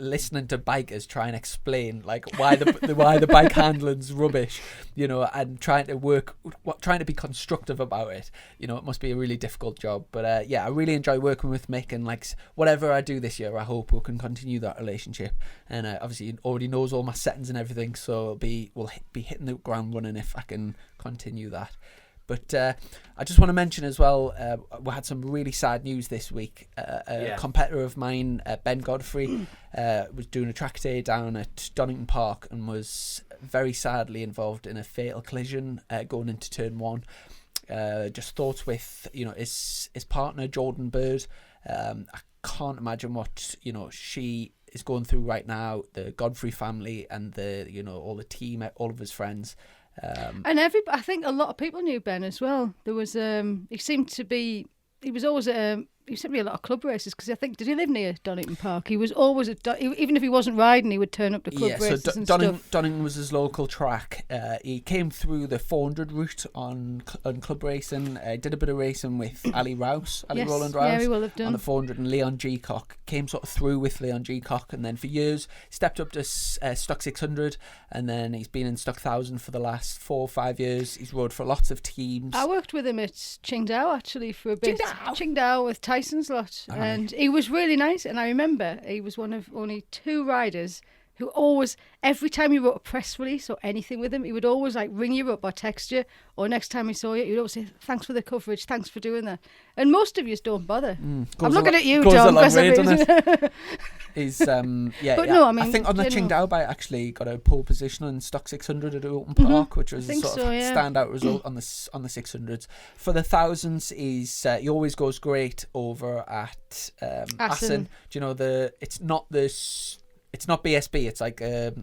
listening to bikers try and explain like why the bike handling's rubbish, and trying to be constructive about it. It must be a really difficult job. But I really enjoy working with Mick, and like whatever I do this year, I hope we can continue that relationship. And obviously, he already knows all my settings and everything, so we'll be hitting the ground running if I can continue that. But I just want to mention as well, we had some really sad news this week. A competitor of mine, Ben Godfrey, was doing a track day down at Donington Park and was very sadly involved in a fatal collision going into turn 1. Just thoughts with his partner Jordan Bird. I can't imagine what she is going through right now. The Godfrey family and all the team, all of his friends. And I think a lot of people knew Ben as well. There was he seemed to be always he sent me a lot of club races, because I think, did he live near Donington Park? He was always even if he wasn't riding, he would turn up to club races and stuff. Donington was his local track. He came through the 400 route on club racing. Did a bit of racing with Ali Rouse, Roland Rouse, yeah, he will have done. on the 400, and Leon Geacock came sort of through with Leon Geacock, and then for years stepped up to Stock 600, and then he's been in Stock 1000 for the last 4 or 5 years. He's rode for lots of teams. I worked with him at Qingdao actually for a bit. Qingdao with Tyson's lot, and he was really nice. And I remember he was one of only 2 riders who always, every time he wrote a press release or anything with him, he would always like ring you up or text you, or next time he saw you, he'd always say, "Thanks for the coverage, thanks for doing that." And most of you don't bother. I'm looking at you, Tom. He's but no, I mean, I think on the Qingdao bike actually got a pole position in Stock 600 at Open Park, which was a sort of standout result on the 600s. For the 1000s, he always goes great over at Assen. Do you know it's not BSB, it's like the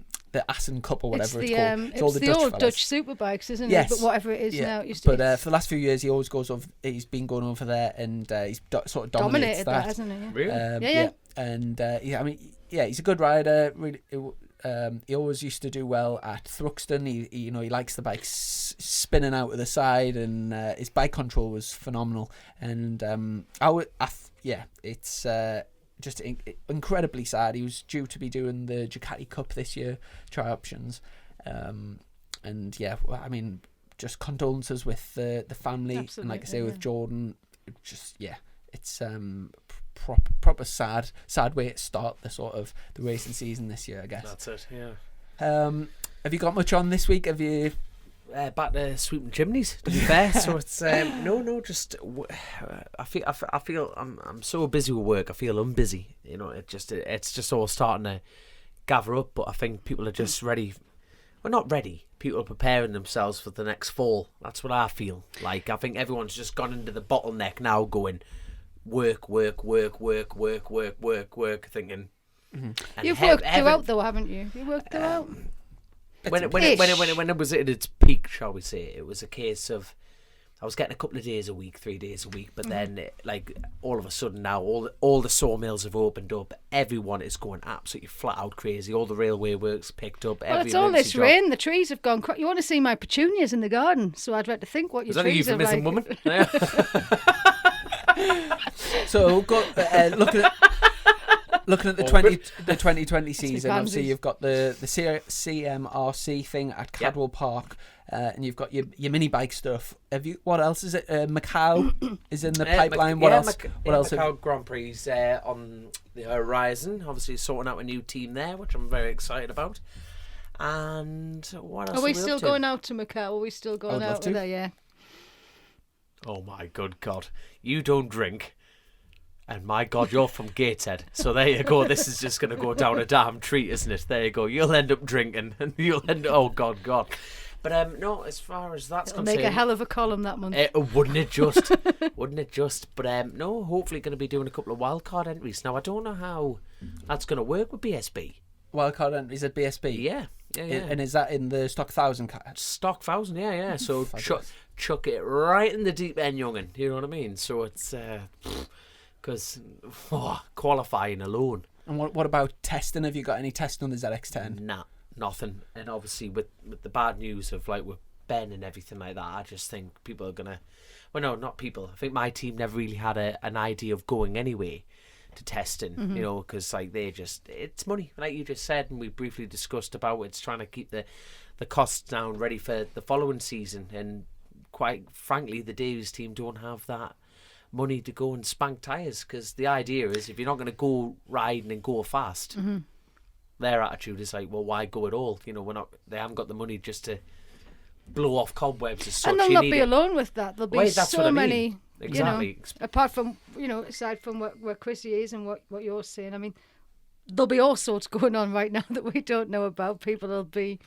Assen Cup or whatever it's called. It's all the old fellas. Dutch superbikes, isn't it? But whatever it is now. For the last few years, he always goes over. He's been going over there, and he's sort of dominated that, hasn't he? Really? Yeah. And he's a good rider. Really, he always used to do well at Thruxton. He likes the bike spinning out of the side, and his bike control was phenomenal. And it's just incredibly sad. He was due to be doing the Ducati Cup this year, tri options, and just condolences with the family. Absolutely, and like I say, with Jordan, it's proper sad way to start the racing season this year, I guess. That's it. Yeah. Have you got much on this week? Have you? Back to sweeping chimneys, to be fair. So it's just I feel I'm so busy with work. I feel unbusy. It's just all starting to gather up. But I think people are just ready. Well, not ready. People are preparing themselves for the next fall. That's what I feel like. I think everyone's just gone into the bottleneck now, going work, thinking. Mm-hmm. You've worked throughout though, haven't you? You worked throughout. When it was at its peak, shall we say, it was a case of I was getting a couple of days a week, 3 days a week, but then all of a sudden now all the sawmills have opened up. Everyone is going absolutely flat out crazy. All the railway work's picked up. Well, it's all this rain. The trees have gone. You want to see my petunias in the garden? So I'd like to think what your trees are like. Woman? So looking at the 2020 season, obviously you've got the CMRC thing at Cadwell Park, and you've got your mini bike stuff. What else is it? Macau is in the pipeline. What else? Macau Grand Prix on the horizon. Obviously sorting out a new team there, which I'm very excited about. And what else? Are we still going out to Macau? Are we still going out there? Yeah. Oh my good God! You don't drink. And my God, you're from Gateshead. So there you go. This is just going to go down a damn treat, isn't it? There you go. You'll end up drinking. And you'll end up... Oh, God. But no, as far as that's concerned... Make a hell of a column that month. Wouldn't it just? But no, hopefully going to be doing a couple of wildcard entries. Now, I don't know how that's going to work with BSB. Wildcard entries at BSB? Yeah. And is that in the Stock 1000 car? Stock 1000, yeah. So chuck it right in the deep end, young'un. You know what I mean? So it's... Because qualifying alone. And what about testing? Have you got any testing on the ZX10? Nah, nothing. And obviously with the bad news of with Ben and everything like that, I just think people are gonna. Well, no, not people. I think my team never really had an idea of going anyway. to testing, you know, because like it's money, like you just said, and we briefly discussed about it's trying to keep the costs down, ready for the following season. And quite frankly, the Davies team don't have that money to go and spank tyres, because the idea is if you're not going to go riding and go fast, their attitude is like, well, why go at all? You know, they haven't got the money just to blow off cobwebs as such. And they'll not be alone with that. There'll be so many. Exactly. You know, apart from, you know, aside from where Chrissy is and what you're saying, I mean, there'll be all sorts going on right now that we don't know about. People will be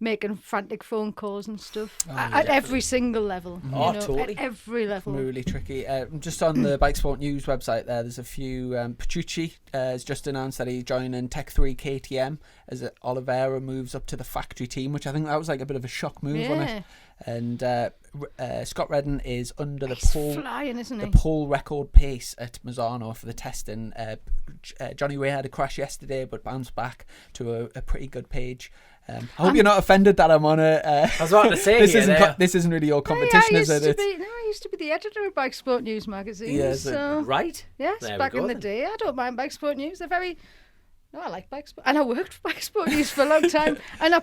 making frantic phone calls and stuff at every single level. Oh, you know, totally. At every level. Really tricky. Just on the Bike Sport News website there's a few. Petrucci has just announced that he's joining Tech 3 KTM as Oliveira moves up to the factory team, which I think that was like a bit of a shock move on it. And Scott Redden is under the flying, isn't he? The pole record pace at Mazzano for the testing. Johnny Ray had a crash yesterday but bounced back to a pretty good page. I hope you're not offended that I'm on a. I was about to say this isn't really your competition, is it? I used to be the editor of Bike Sport News magazine. Yes, so, right. Yes, back in the day. I don't mind Bike Sport News. They're very. No, I like Bike Sport, and I worked for Bike Sport News for a long time. And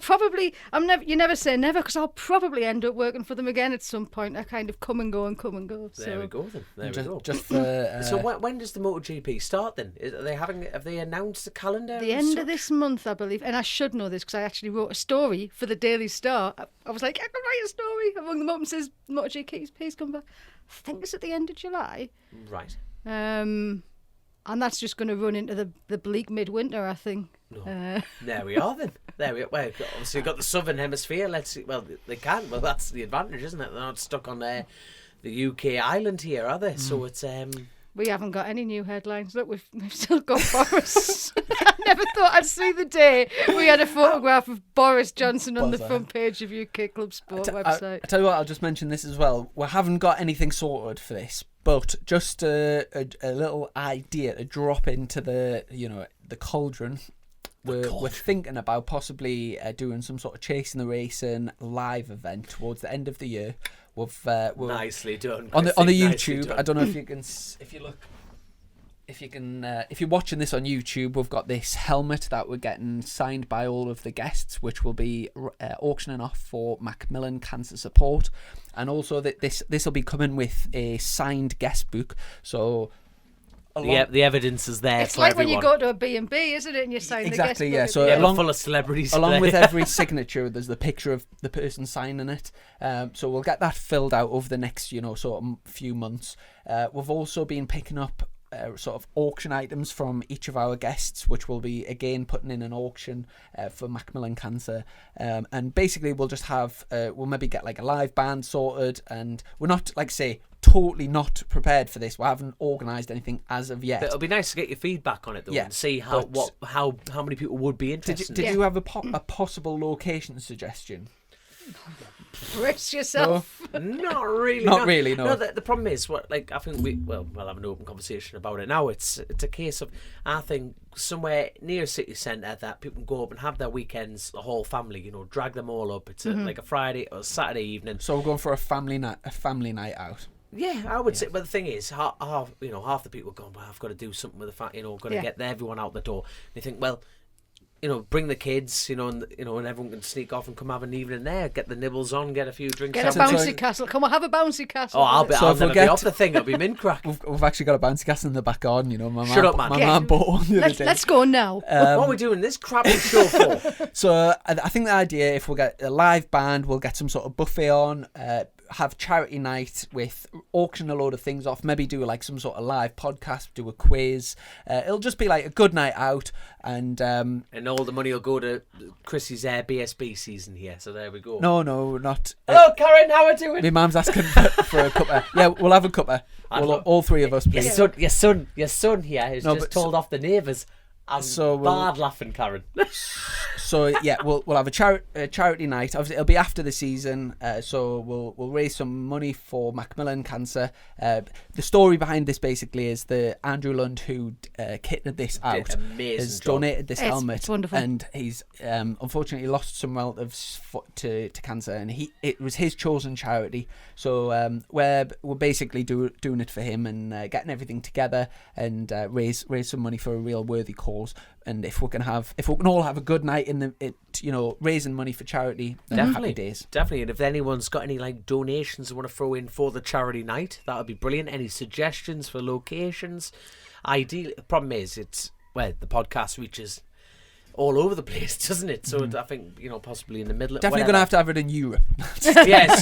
you never say never, because I'll probably end up working for them again at some point. I kind of come and go. So. There we go then. There we go. Just for, so when does the MotoGP start then? Have they announced the calendar? The end of this month, I believe. And I should know this because I actually wrote a story for the Daily Star. I was like, I can write a story. I rung them up and says, MotoGP's come back. I think it's at the end of July. Right. And that's just going to run into the bleak midwinter, I think. No. There we are then. Well, obviously you've got the southern hemisphere. Let's see. Well, they can. Well, that's the advantage, isn't it? They're not stuck on the UK island here, are they? So it's We haven't got any new headlines. Look, we've still got Boris. I never thought I'd see the day we had a photograph of Boris Johnson on the front page of UK Club Sport website. I tell you what, I'll just mention this as well. We haven't got anything sorted for this, but just a little idea to drop into the cauldron. We're thinking about possibly doing some sort of Chasing the Racing live event towards the end of the year. Nicely done on the YouTube. I don't know if you can, if you're watching this on YouTube, we've got this helmet that we're getting signed by all of the guests, which will be auctioning off for Macmillan Cancer Support, and also that this will be coming with a signed guest book. So. The evidence is there. It's for like everyone. when you go to a B&B, isn't it? And you sign exactly, the guest book. So along, full of celebrities. Along with every signature, there's the picture of the person signing it. So we'll get that filled out over the next, sort of few months. We've also been picking up sort of auction items from each of our guests, which we'll be again putting in an auction for Macmillan Cancer. And basically, we'll just have we'll maybe get like a live band sorted, and we're not totally not prepared for this. We haven't organised anything as of yet. But it'll be nice to get your feedback on it though, and see how many people would be interested. Did you have a possible location suggestion? Brace yourself. No. Not really. Not really. No. The problem is I think we'll have an open conversation about it now. It's a case of, I think, somewhere near city centre that people can go up and have their weekends, the whole family. Drag them all up. It's like a Friday or Saturday evening. So we're going for a family night out. Yeah, I would say. But the thing is, half the people are going, well, I've got to do something with the got to get everyone out the door. And you think, well, bring the kids, and everyone can sneak off and come have an evening there, get the nibbles on, get a few drinks. Get a bouncy castle. Come on, have a bouncy castle. Oh, I'll never be off the thing. I'll be mint crack. We've actually got a bouncy castle in the back garden. Shut up, man. My mum bought one the other day. Let's go now. What are we doing this crappy show for? So I think the idea, if we'll get a live band, we'll get some sort of buffet on. Have charity night with auction a load of things off, maybe do like some sort of live podcast, do a quiz. It'll just be like a good night out, and all the money will go to Chrissy's BSB season here. So there we go. No, not. Hello, Karen. How are you doing? My mum's asking for a cuppa. Yeah, we'll have a cuppa. All three of us, please. Your son here has just told off the neighbours. I'm bad laughing, Karen. So yeah, we'll have a charity night. Obviously, it'll be after the season, so we'll raise some money for Macmillan Cancer. The story behind this basically is that Andrew Lund, who kitted this out, has donated this helmet. It's wonderful. And he's unfortunately lost some relatives to cancer, and it was his chosen charity. So we're basically doing it for him and getting everything together and raise some money for a real worthy cause. And if we can all have a good night in raising money for charity, then happy days. Definitely. And if anyone's got any like donations they want to throw in for the charity night, that would be brilliant. Any suggestions for locations? Ideally, the problem is the podcast reaches all over the place, doesn't it? So I think possibly in the middle. Definitely going to have it in Europe. Yeah,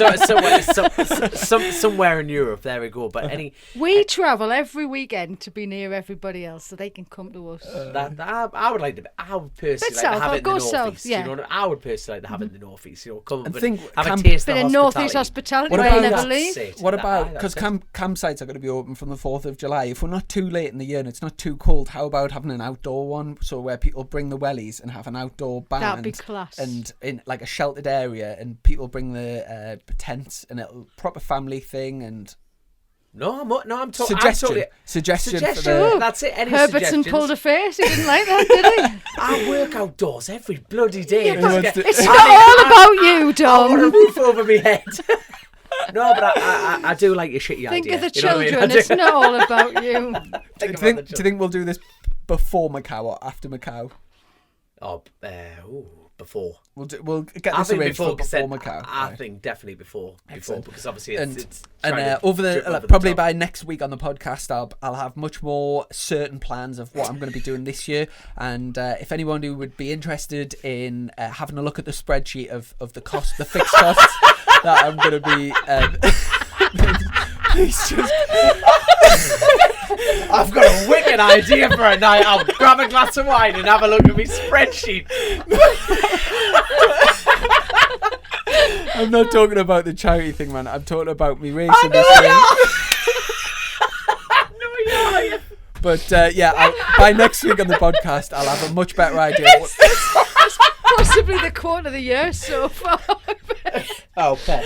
somewhere in Europe. There we go. But we travel every weekend to be near everybody else, so they can come to us. I would like to. I would personally like to have it in the northeast. Yeah. I would personally like to have it in the northeast. Come and have a taste of northeast hospitality. What where about you never leave? What about because campsites are going to be open from the 4th of July? If we're not too late in the year and it's not too cold, how about having an outdoor one? So where people bring the wellies and have an outdoor band. That'd be class. And in like a sheltered area, and people bring the tents, and it'll proper family thing. And I'm talking. Suggestion. That's it. Any Herbertson suggestions? pulled a face. He didn't like that, did he? I work outdoors every bloody day. It's not all about you, I Dom. want a roof over my head. No, but I do like your shitty Think idea. of the children. It's not all about you. Do you think we'll do this before Macau or after Macau? Before. We'll get this arranged for before Macau. I think definitely before because obviously it's probably by next week on the podcast I'll have much more certain plans of what I'm going to be doing this year. And if anyone who would be interested in having a look at the spreadsheet of the fixed costs that I'm going to be please just I've got a wicked idea for a night. I'll grab a glass of wine and have a look at my spreadsheet. I'm not talking about the charity thing, man. I'm talking about me racing this year. But by next week on the podcast, I'll have a much better idea. Possibly the quote of the year so far. Oh, pet.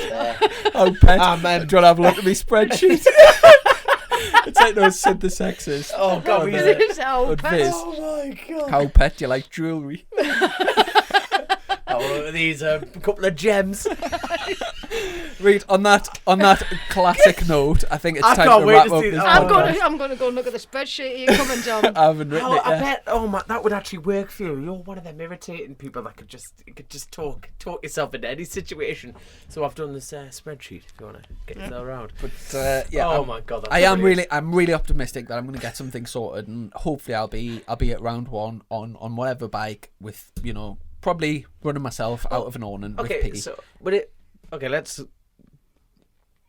Oh, pet. Do you want to have a look at my spreadsheet? It's like those synthesexes. Oh, God. Oh my God. How pet, do you like jewellery? These are a couple of gems. Read on that classic note. I think it's time to wrap up this podcast. I'm going to go and look at the spreadsheet. Are you coming, Dom? I haven't written it yet. I bet. Oh my, that would actually work for you. You're one of them irritating people that could just talk yourself into any situation. So I've done this spreadsheet. If you want to get yourself around. But my God, I'm really optimistic that I'm going to get something sorted, and hopefully I'll be at round one on whatever bike with probably running myself out of an awning with Piggy. Let's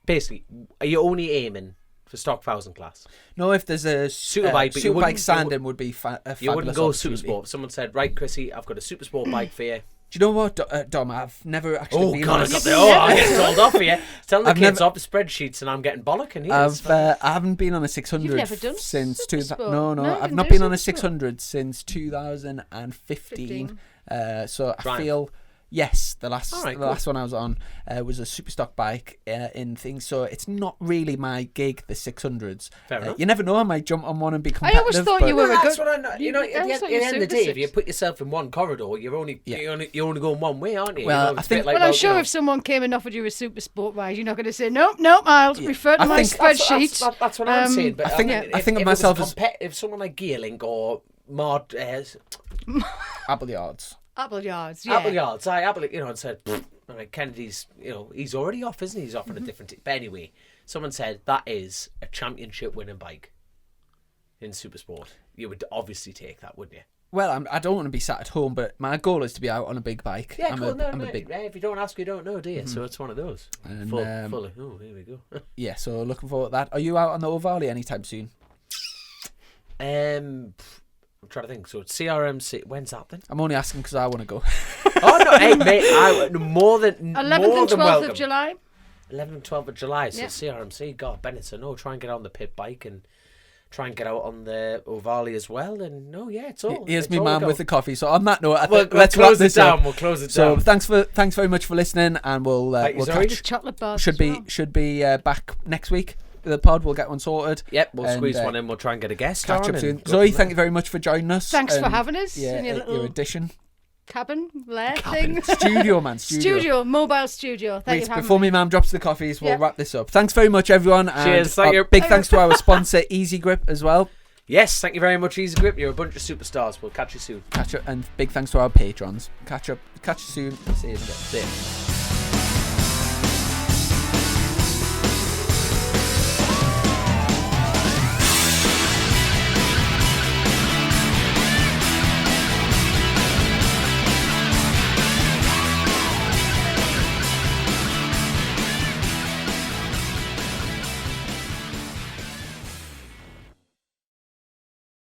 basically. Are you only aiming for stock 1000 class? No, if there's a superbike sanding would be a fabulous. You wouldn't go super sport. Someone said, right, Chrissy, I've got a super sport bike for you. Do you know what, Dom? I've never actually been on I'm getting told off here. Telling the kids off the spreadsheets and I'm getting bollocking here. I haven't been on a 600 You've never done since No, I've not been on a 600 since 2015. So I feel yes, the last one I was on was a super stock bike in things. So it's not really my gig, the 600s. Fair enough. You never know, I might jump on one and be competitive. I always thought you were a good. That's what I know. At the end of the day, if you put yourself in one corridor, you're only going one way, aren't you? Well, I think. I'm sure if someone came and offered you a super sport ride, you're not going to say nope. I'll refer to my spreadsheet. That's what I'm saying. But I think of myself as if someone like Gearlink or Mod Appleyards. Appleyards, and said, Kennedy's, he's already off, isn't he? He's off on a different team. But anyway, someone said that is a championship winning bike in Supersport. You would obviously take that, wouldn't you? Well, I don't want to be sat at home, but my goal is to be out on a big bike. Yeah, cool. If you don't ask, you don't know, do you? Mm-hmm. So it's one of those. And, here we go. Yeah, so looking forward to that. Are you out on the O'Varley anytime soon? I'm trying to think. So it's CRMC. When's that then? I'm only asking because I want to go. Oh no, hey mate, more than 11th and 12th of July. 11th and 12th of July. So CRMC. God, Bennett. So no, try and get on the pit bike and try and get out on the Ovali as well. And it's all. Here's it's me all man go. with the coffee. So on that note, I We'll think let's wrap close it this down. up. We'll close it So down. thanks very much for listening, and we'll Zoe. catch. Chocolate bars Should as be well. back next week. The pod, we'll get one sorted. Yep, we'll And, squeeze one in. We'll try and get a guest Catch on up soon. and go Zoe, from thank there. you very much for joining us. Thanks for and, having us in your little addition. cabin lair thing. Studio, man. Studio. Mobile studio. Thank you for having Before me. me mum drops the coffees, we'll Yeah. wrap this up. Thanks very much, everyone. And Cheers, thank you. Big thanks to our sponsor, Easy Grip, as well. Yes, thank you very much, Easy Grip. You're a bunch of superstars. We'll catch you soon. And big thanks to our patrons. Catch you soon. See you in a bit. See you.